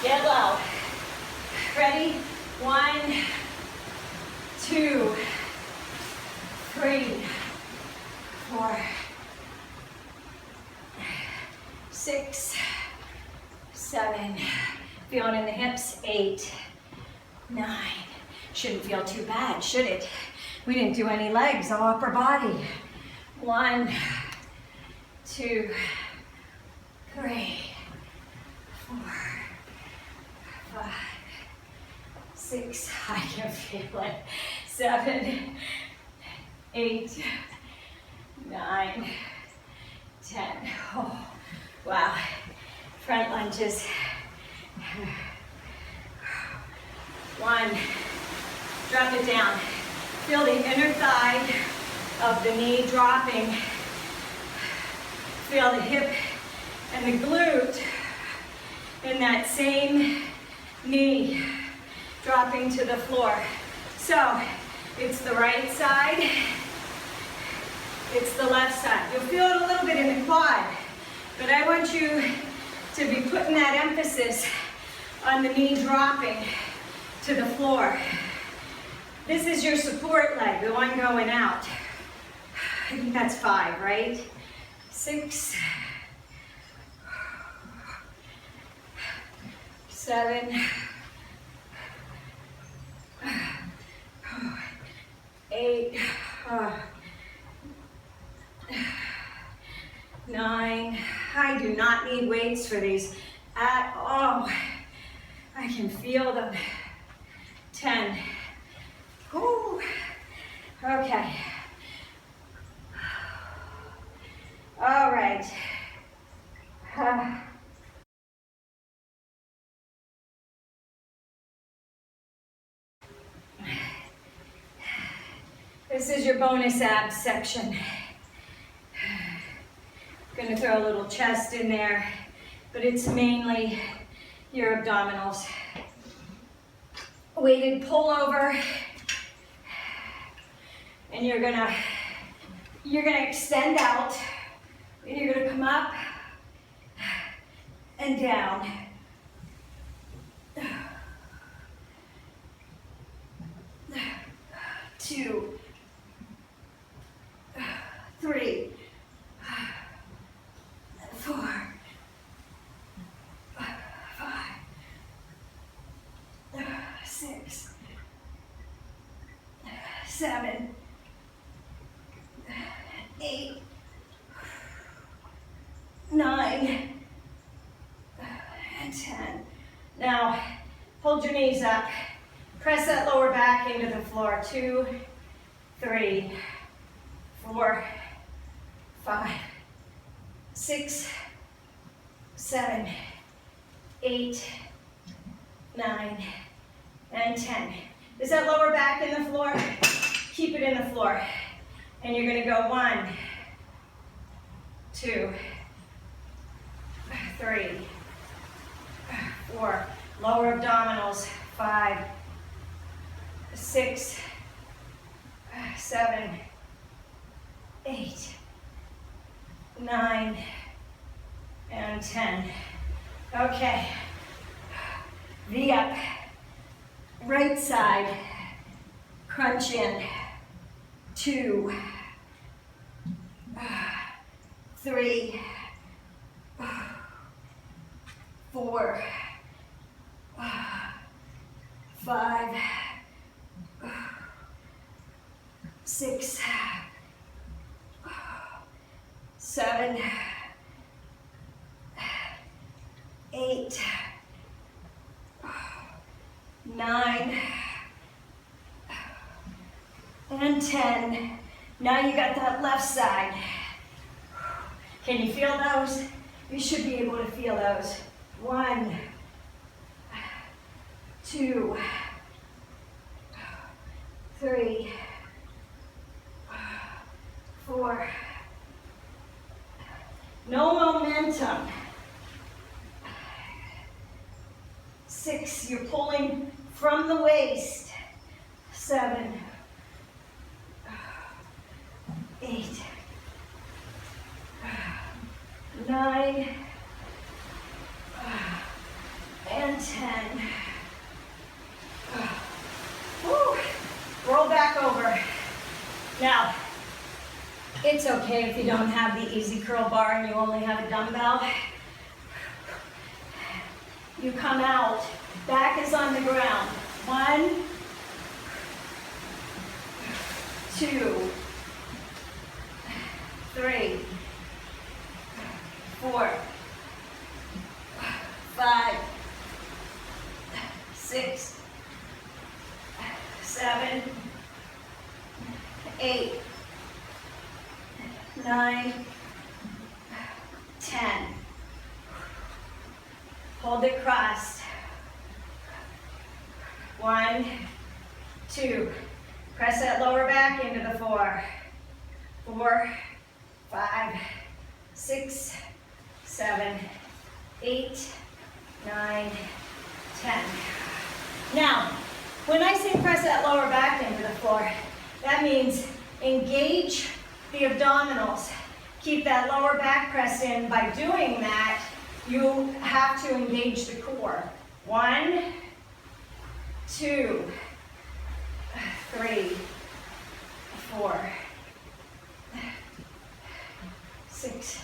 get low. Ready? 1, 2, 3, 4, 6, 7. Feeling in the hips. 8, 9. Shouldn't feel too bad, should it? We didn't do any legs, all upper body. 1, 2, 3, 4, 5, 6. I can feel it. 7, 8, 9, 10. Oh, wow. Front lunges. 1. Drop it down. Feel the inner thigh of the knee dropping. Feel the hip and the glute in that same knee dropping to the floor. So it's the right side, it's the left side. You'll feel it a little bit in the quad, but I want you to be putting that emphasis on the knee dropping to the floor. This is your support leg, the one going out. I think that's 5, right? 6, 7, 8, 9. I do not need weights for these at all. I can feel them. 10. Ooh. Okay. All right. This is your bonus abs section. I'm gonna throw a little chest in there, but it's mainly your abdominals. Weighted pullover, and you're gonna extend out, and you're gonna come up and down. 2, 3, 4, 5, 6, 7, 8, 9, and 10. Now, hold your knees up. Press that lower back into the floor. 2, 3, 4, 5, 6, 7, 8, 9, and 10. Is that lower back in the floor? Keep it in the floor. And you're gonna go 1, 2, 3, 4. Lower abdominals. 5, 6, 7, 8, 9, and 10. Okay. V-up. Right side. Crunch in. 2, 3, 4, 5, 6, 7, 8, 9, and 10. Now you got that left side. Can you feel those? You should be able to feel those. 1, 2, 3, 4. No momentum. 6, you're pulling from the waist. 7, 8, 9, and 10. Woo. Roll back over. Now, it's okay if you don't have the easy curl bar and you only have a dumbbell. You come out, back is on the ground. 1, 2, 3, 4, 5, 6, 7, 8, 9, 10. Hold it crossed. 1, 2. Press that lower back into the 4, 4, 5, 6, 7, 8, 9, 10. Now, when I say press that lower back into the floor, that means engage the abdominals. Keep that lower back pressed in. By doing that, you have to engage the core. 1, 2, 3, 4, 6.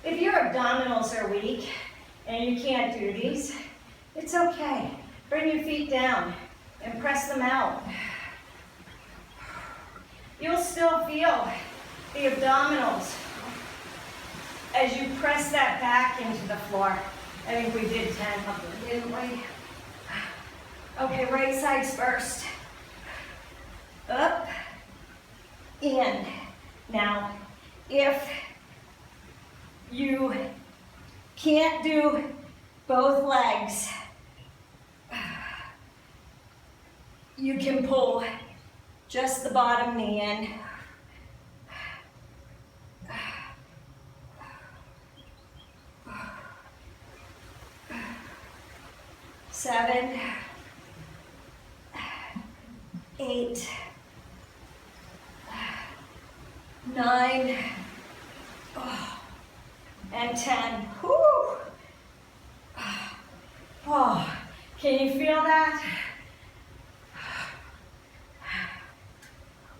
If your abdominals are weak and you can't do these, it's okay. Bring your feet down and press them out. You'll still feel the abdominals as you press that back into the floor. I think we did 10 of them, didn't we? Okay, right sides first. Up, in. Now, if you can't do both legs, you can pull just the bottom knee in. 7, 8, 9, and 10. Whew. Oh, can you feel that?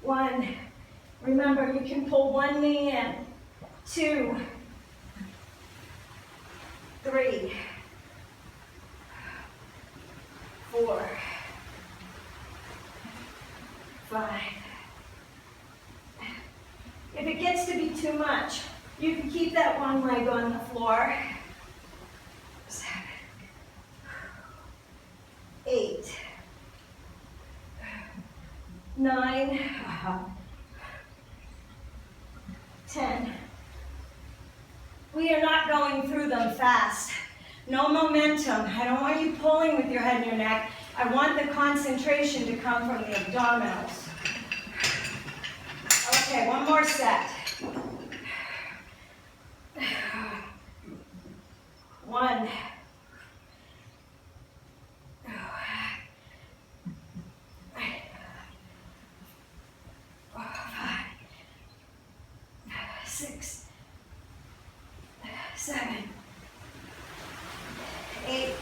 1, remember you can pull one knee in. 2, 3, 4, 5. If it gets to be too much, you can keep that one leg on the floor. 7, 8, 9, 10. We are not going through them fast. No momentum. I don't want you pulling with your head and your neck. I want the concentration to come from the abdominals. Okay, one more set. 1, 6, 7, 8,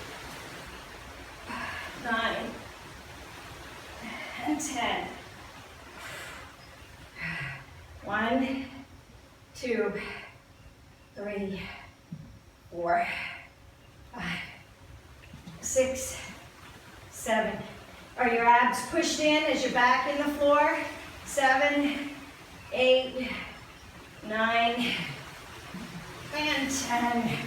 9, and 10. 1, 2, 3, 4, 5, 6, 7. Are your abs pushed in as you're back in the floor? 7, 8, 9, and 10.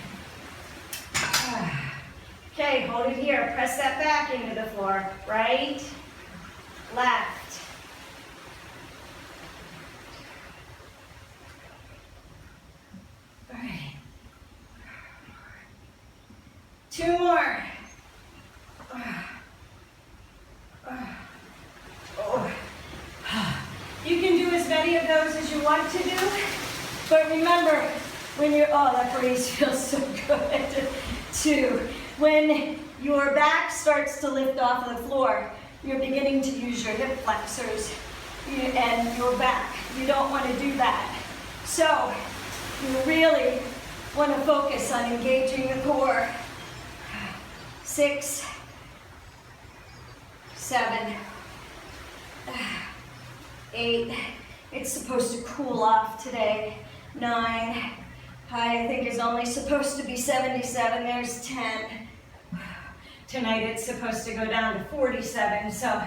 Okay, hold it here. Press that back into the floor. Right, left. All right. 2 more. You can do as many of those as you want to do, but remember, when you're, oh, that breeze feels so good, too. When your back starts to lift off the floor, you're beginning to use your hip flexors and your back. You don't want to do that. So, you really want to focus on engaging the core. 6, 7, 8. It's supposed to cool off today. 9. High, I think, is only supposed to be 77. There's 10. Tonight it's supposed to go down to 47. So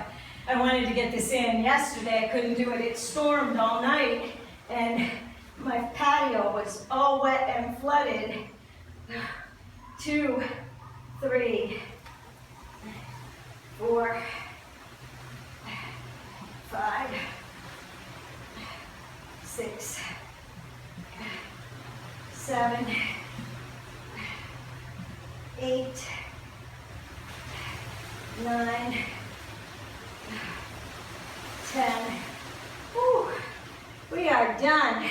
I wanted to get this in yesterday. I couldn't do it. It stormed all night, and my patio was all wet and flooded. 2, 3, 4, 5, 6, 7, 8, 9, 10. Whew. We are done.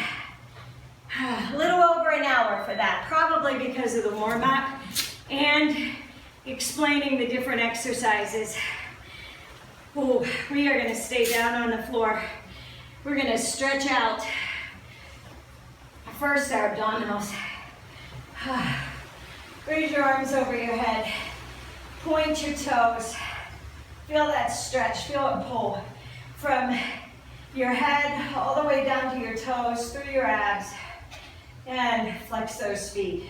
A little over an hour for that, probably because of the warm-up and explaining the different exercises. Ooh, we are going to stay down on the floor. We're going to stretch out first our abdominals. Raise your arms over your head. Point your toes. Feel that stretch. Feel it pull from your head all the way down to your toes, through your abs. And flex those feet.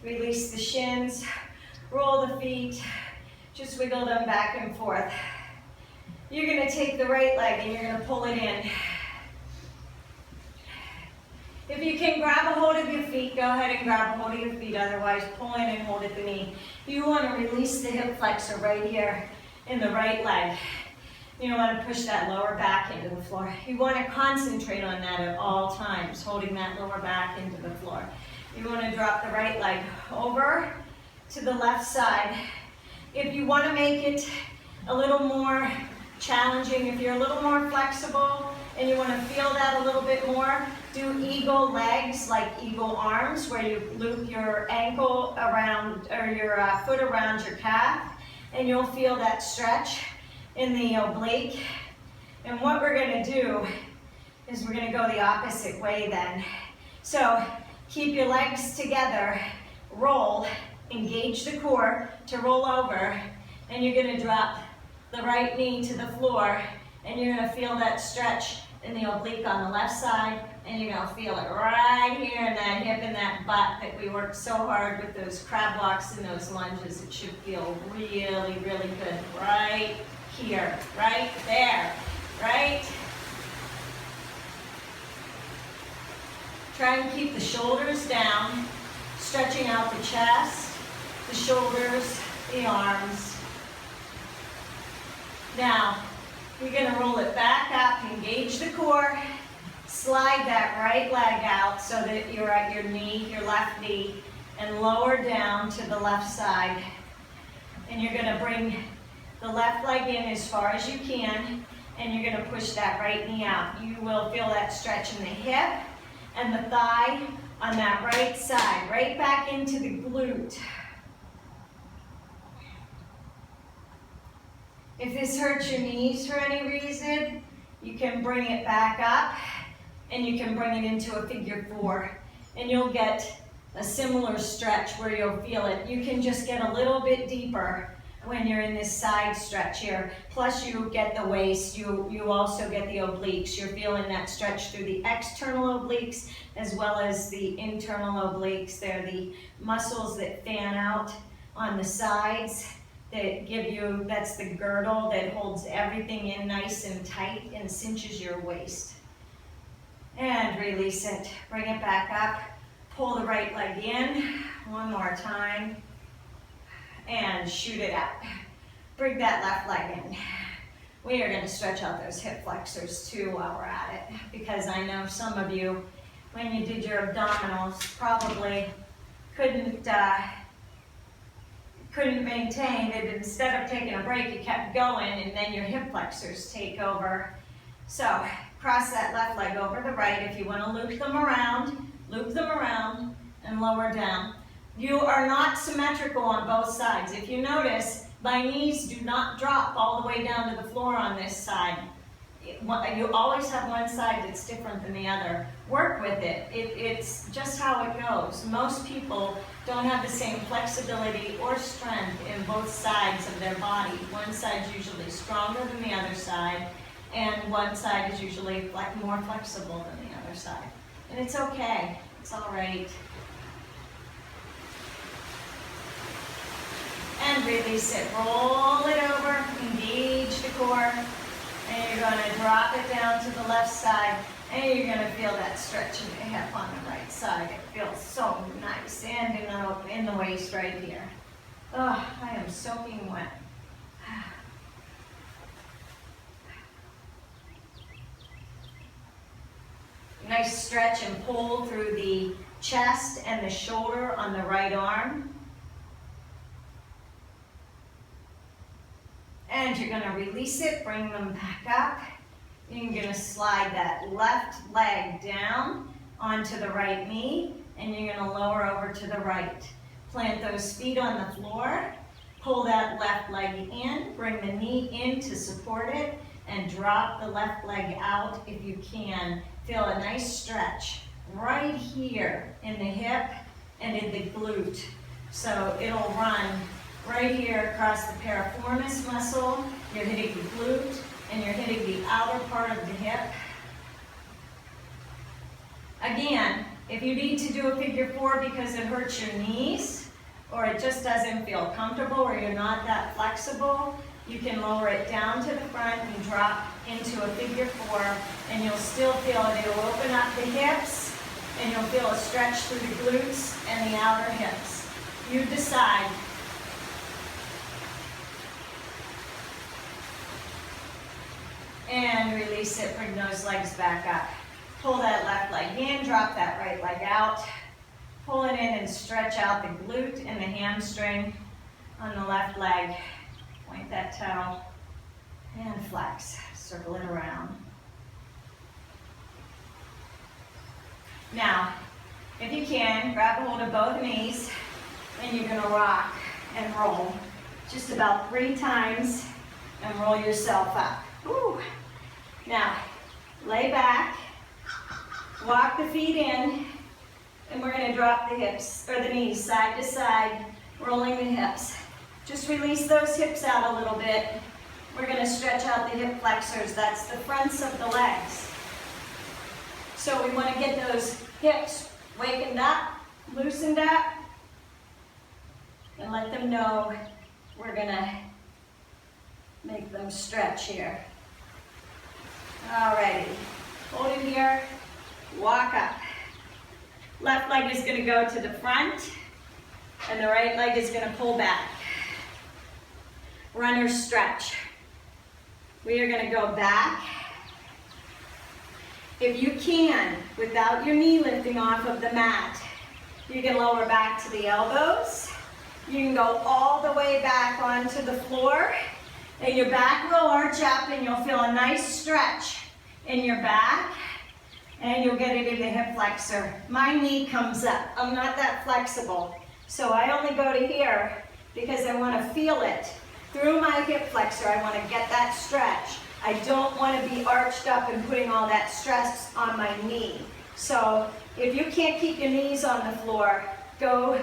Release the shins. Roll the feet. Just wiggle them back and forth. You're going to take the right leg and you're going to pull it in. If you can grab a hold of your feet, go ahead and grab a hold of your feet. Otherwise, pull in and hold at the knee. You want to release the hip flexor right here in the right leg. You don't want to push that lower back into the floor. You want to concentrate on that at all times, holding that lower back into the floor. You want to drop the right leg over to the left side. If you want to make it a little more challenging, if you're a little more flexible and you want to feel that a little bit more, do eagle legs, like eagle arms, where you loop your ankle around, or your foot around your calf, and you'll feel that stretch in the oblique. And what we're going to do is we're going to go the opposite way then. So keep your legs together, roll, engage the core to roll over, and you're going to drop the right knee to the floor, and you're going to feel that stretch in the oblique on the left side, and you're going to feel it right here in that hip and that butt that we worked so hard with those crab walks and those lunges. It should feel really, really good right here, right there, right? Try and keep the shoulders down, stretching out the chest, the shoulders, the arms. Now, you're going to roll it back up, engage the core, slide that right leg out so that you're at your knee, your left knee, and lower down to the left side. And you're going to bring the left leg in as far as you can, and you're going to push that right knee out. You will feel that stretch in the hip and the thigh on that right side, right back into the glute. If this hurts your knees for any reason, you can bring it back up and you can bring it into a figure 4, and you'll get a similar stretch where you'll feel it. You can just get a little bit deeper when you're in this side stretch here. Plus you get the waist, you also get the obliques. You're feeling that stretch through the external obliques as well as the internal obliques. They're the muscles that fan out on the sides that give you, that's the girdle that holds everything in nice and tight and cinches your waist. And release it. Bring it back up. Pull the right leg in. One more time. And shoot it out. Bring that left leg in. We are going to stretch out those hip flexors too while we're at it, because I know some of you, when you did your abdominals, probably couldn't maintain it. Instead of taking a break, you kept going, and then your hip flexors take over. So cross that left leg over the right. If you want to loop them around, and lower down. You are not symmetrical on both sides. If you notice, my knees do not drop all the way down to the floor on this side. You always have one side that's different than the other. Work with it. It's just how it goes. Most people don't have the same flexibility or strength in both sides of their body. One side's usually stronger than the other side, and one side is usually more flexible than the other side. And it's okay. It's all right. And release it. Roll it over. Engage the core. And you're going to drop it down to the left side. And you're going to feel that stretch in the hip on the right side. It feels so nice. And in the waist right here. Oh, I am soaking wet. Nice stretch and pull through the chest and the shoulder on the right arm. And you're going to release it, bring them back up. You're going to slide that left leg down onto the right knee, and you're going to lower over to the right. Plant those feet on the floor. Pull that left leg in, bring the knee in to support it, and drop the left leg out if you can. Feel a nice stretch right here in the hip and in the glute. So it'll run right here across the piriformis muscle. You're hitting the glute and you're hitting the outer part of the hip. Again, if you need to do a figure four because it hurts your knees or it just doesn't feel comfortable or you're not that flexible, you can lower it down to the front and drop into a figure four, and you'll still feel it. It'll open up the hips, and you'll feel a stretch through the glutes and the outer hips. You decide. And release it, bring those legs back up. Pull that left leg in, drop that right leg out. Pull it in and stretch out the glute and the hamstring on the left leg. Point that toe and flex. Circle it around. Now, if you can, grab a hold of both knees and you're going to rock and roll just about 3 times and roll yourself up. Woo. Now, lay back, walk the feet in, and we're going to drop the hips, or the knees side to side, rolling the hips. Just release those hips out a little bit. We're going to stretch out the hip flexors. That's the fronts of the legs. So we want to get those hips wakened up, loosened up, and let them know we're going to make them stretch here. Alrighty, hold it here, walk up. Left leg is going to go to the front, and the right leg is going to pull back. Runner stretch. We are going to go back. If you can, without your knee lifting off of the mat, you can lower back to the elbows. You can go all the way back onto the floor, and your back will arch up, and you'll feel a nice stretch in your back, and you'll get it in the hip flexor. My knee comes up. I'm not that flexible, so I only go to here because I want to feel it. Through my hip flexor, I want to get that stretch. I don't want to be arched up and putting all that stress on my knee. So if you can't keep your knees on the floor, go,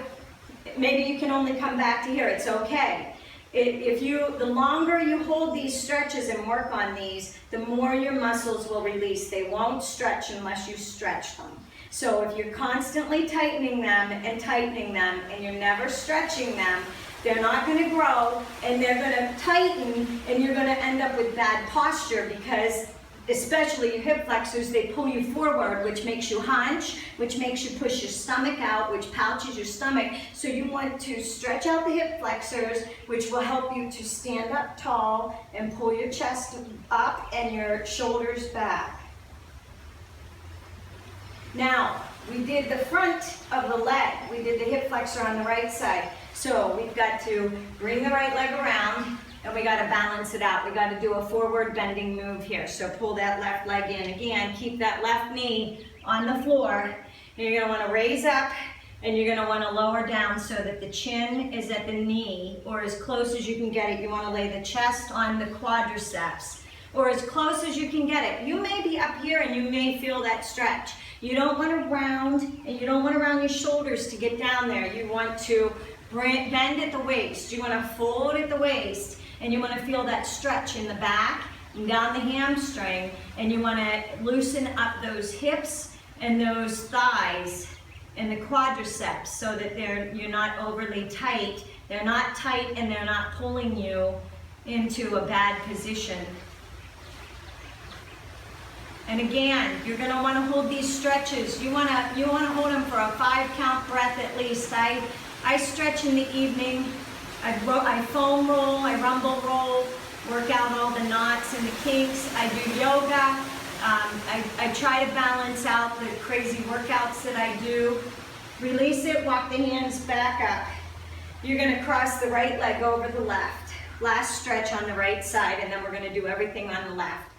maybe you can only come back to here, it's okay. The longer you hold these stretches and work on these, the more your muscles will release. They won't stretch unless you stretch them. So if you're constantly tightening them and you're never stretching them, they're not going to grow and they're going to tighten and you're going to end up with bad posture because especially your hip flexors, they pull you forward, which makes you hunch, which makes you push your stomach out, which pouches your stomach. So you want to stretch out the hip flexors, which will help you to stand up tall and pull your chest up and your shoulders back. Now, we did the front of the leg. We did the hip flexor on the right side. So we've got to bring the right leg around and we got to balance it out. We got to do a forward bending move here. So pull that left leg in. Again, keep that left knee on the floor. And you're going to want to raise up and you're going to want to lower down so that the chin is at the knee or as close as you can get it. You want to lay the chest on the quadriceps or as close as you can get it. You may be up here and you may feel that stretch. You don't want to round and you don't want to round your shoulders to get down there. You want to bend at the waist. You want to fold at the waist and you want to feel that stretch in the back and down the hamstring and you want to loosen up those hips and those thighs and the quadriceps so that you're not overly tight. They're not tight and they're not pulling you into a bad position. And again, you're going to want to hold these stretches. You want to hold them for a 5-count breath at least. I stretch in the evening. I foam roll, I rumble roll, work out all the knots and the kinks. I do yoga. I try to balance out the crazy workouts that I do. Release it, walk the hands back up. You're going to cross the right leg over the left. Last stretch on the right side, and then we're going to do everything on the left.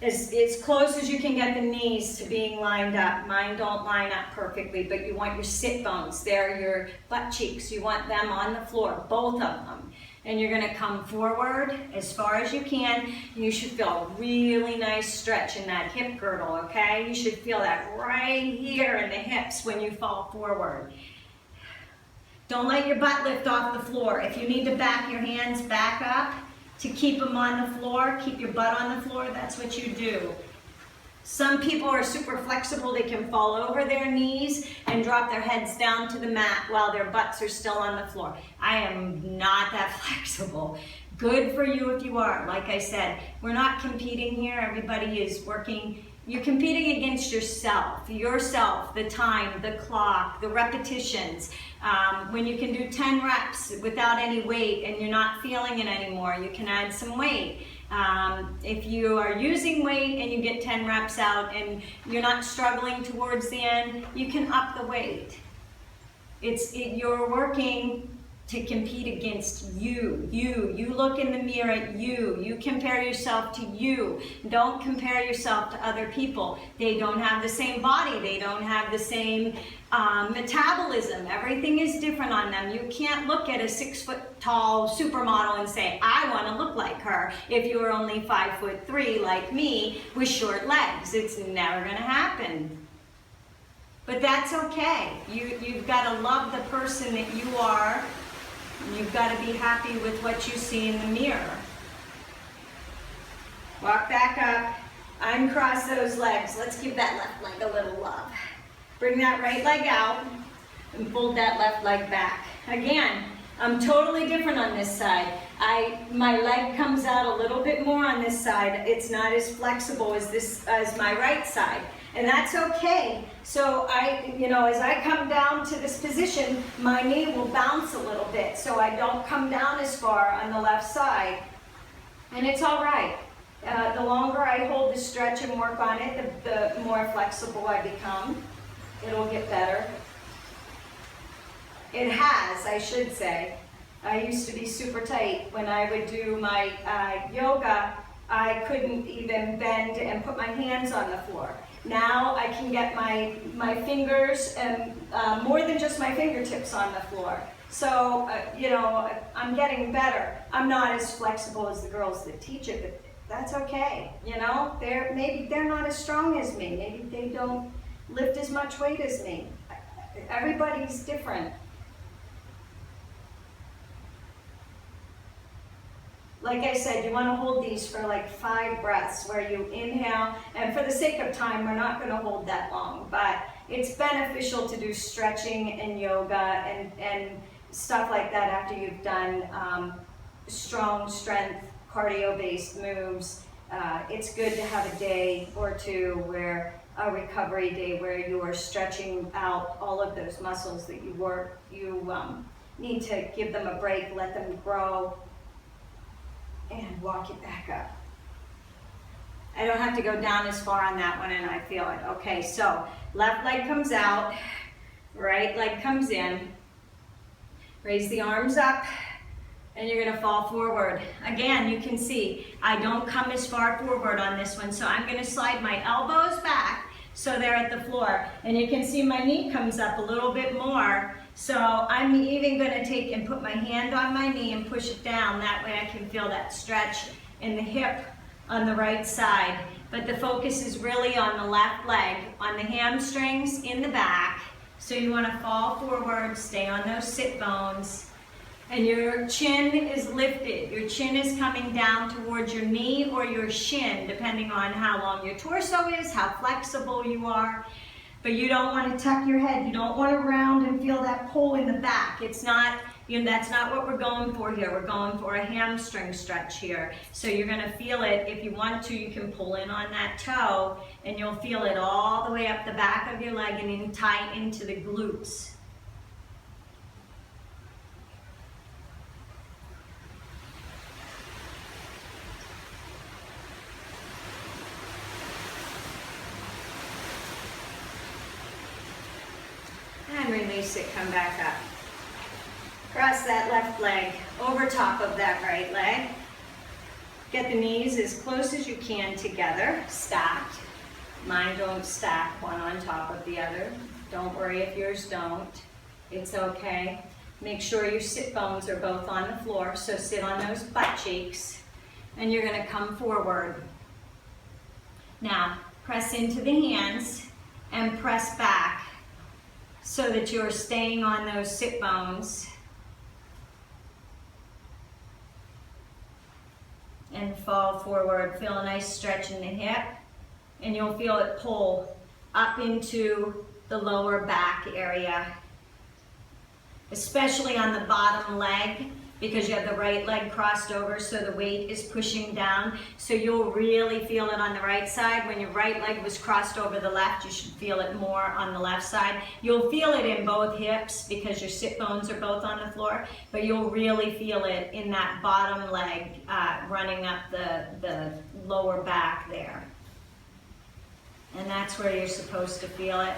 As close as you can get the knees to being lined up. Mine don't line up perfectly, but you want your sit bones. They're your butt cheeks. You want them on the floor, both of them. And you're going to come forward as far as you can. You should feel a really nice stretch in that hip girdle, okay? You should feel that right here in the hips when you fall forward. Don't let your butt lift off the floor. If you need to back your hands back up, to keep them on the floor, keep your butt on the floor, that's what you do. Some people are super flexible, they can fall over their knees and drop their heads down to the mat while their butts are still on the floor. I am not that flexible. Good for you if you are. Like I said, we're not competing here, everybody is working. You're competing against yourself, the time, the clock, the repetitions. When you can do 10 reps without any weight and you're not feeling it anymore, you can add some weight. If you are using weight and you get 10 reps out and you're not struggling towards the end, you can up the weight. You're working to compete against you. You look in the mirror at you. You compare yourself to you. Don't compare yourself to other people. They don't have the same body. They don't have the same metabolism. Everything is different on them. You can't look at a 6-foot-tall supermodel and say, I want to look like her, if you're only 5'3" like me with short legs. It's never going to happen. But that's okay. You've got to love the person that you are. You've got to be happy with what you see in the mirror. Walk back up, uncross those legs. Let's give that left leg a little love. Bring that right leg out and fold that left leg back. Again, I'm totally different on this side. My leg comes out a little bit more on this side. It's not as flexible as my right side. And that's okay. So as I come down to this position, my knee will bounce a little bit so I don't come down as far on the left side. And it's all right. The longer I hold the stretch and work on it, the more flexible I become. It'll get better. It has, I should say. I used to be super tight. When I would do my yoga, I couldn't even bend and put my hands on the floor. Now I can get my fingers and more than just my fingertips on the floor. So, I'm getting better. I'm not as flexible as the girls that teach it, but that's okay. Maybe they're not as strong as me. Maybe they don't lift as much weight as me. Everybody's different. Like I said, you want to hold these for like 5 breaths where you inhale, and for the sake of time, we're not going to hold that long, but it's beneficial to do stretching and yoga and stuff like that after you've done strong strength cardio-based moves. It's good to have a day or two where a recovery day where you are stretching out all of those muscles that you work. You need to give them a break, let them grow, and walk it back up. I don't have to go down as far on that one, and I feel it. Okay, so left leg comes out, right leg comes in. Raise the arms up, and you're gonna fall forward. Again, you can see I don't come as far forward on this one, so I'm gonna slide my elbows back so they're at the floor. And you can see my knee comes up a little bit more. So I'm even gonna take and put my hand on my knee and push it down. That way I can feel that stretch in the hip on the right side. But the focus is really on the left leg, on the hamstrings in the back. So you wanna fall forward, stay on those sit bones. And your chin is lifted. Your chin is coming down towards your knee or your shin, depending on how long your torso is, how flexible you are. But you don't want to tuck your head. You don't want to round and feel that pull in the back. It's not, that's not what we're going for here. We're going for a hamstring stretch here. So you're going to feel it. If you want to, you can pull in on that toe, and you'll feel it all the way up the back of your leg and then tight into the glutes. And release it, come back up. Cross that left leg over top of that right leg. Get the knees as close as you can together, stacked. Mine don't stack one on top of the other. Don't worry if yours don't. It's okay. Make sure your sit bones are both on the floor, so sit on those butt cheeks. And you're gonna come forward. Now, press into the hands and press back, so that you're staying on those sit bones. And fall forward. Feel a nice stretch in the hip. And you'll feel it pull up into the lower back area. Especially on the bottom leg, because you have the right leg crossed over, so the weight is pushing down. So you'll really feel it on the right side. When your right leg was crossed over the left, you should feel it more on the left side. You'll feel it in both hips because your sit bones are both on the floor, but you'll really feel it in that bottom leg running up the lower back there. And that's where you're supposed to feel it.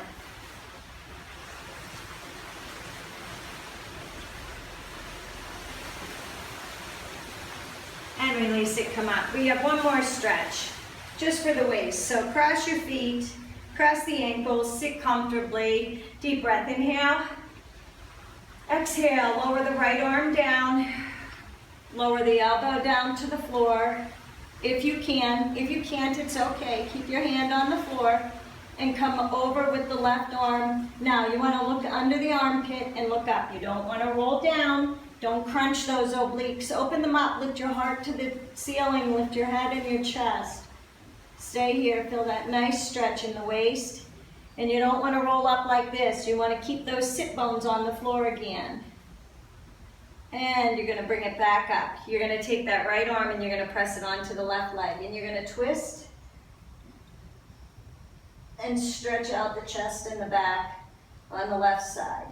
And release it, come up. We have one more stretch, just for the waist. So cross your feet, cross the ankles, sit comfortably. Deep breath, inhale. Exhale, lower the right arm down. Lower the elbow down to the floor. If you can. If you can't, it's okay. Keep your hand on the floor and come over with the left arm. Now, you want to look under the armpit and look up. You don't want to roll down. Don't crunch those obliques. Open them up. Lift your heart to the ceiling. Lift your head and your chest. Stay here. Feel that nice stretch in the waist. And you don't want to roll up like this. You want to keep those sit bones on the floor again. And you're going to bring it back up. You're going to take that right arm and you're going to press it onto the left leg. And you're going to twist and stretch out the chest and the back on the left side.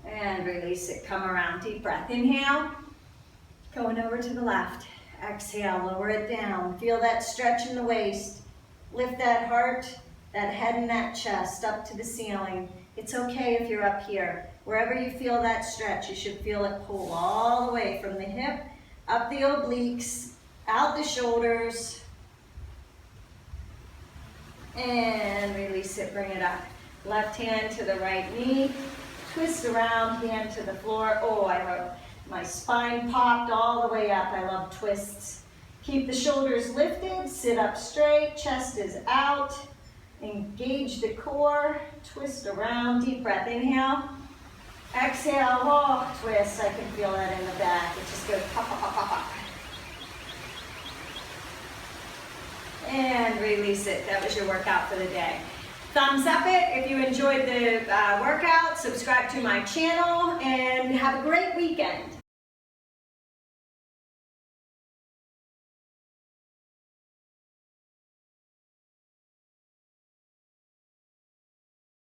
And release it, come around, deep breath. Inhale, going over to the left. Exhale, lower it down. Feel that stretch in the waist. Lift that heart, that head and that chest up to the ceiling. It's okay if you're up here. Wherever you feel that stretch, you should feel it pull all the way from the hip, up the obliques, out the shoulders. And release it, bring it up. Left hand to the right knee. Twist around, hand to the floor. Oh, my spine popped all the way up. I love twists. Keep the shoulders lifted, sit up straight, chest is out. Engage the core, twist around, deep breath, inhale. Exhale, oh, twist. I can feel that in the back. It just goes pop, pop, pop, pop, pop. And release it. That was your workout for the day. Thumbs up it if you enjoyed the workout. Subscribe to my channel and have a great weekend.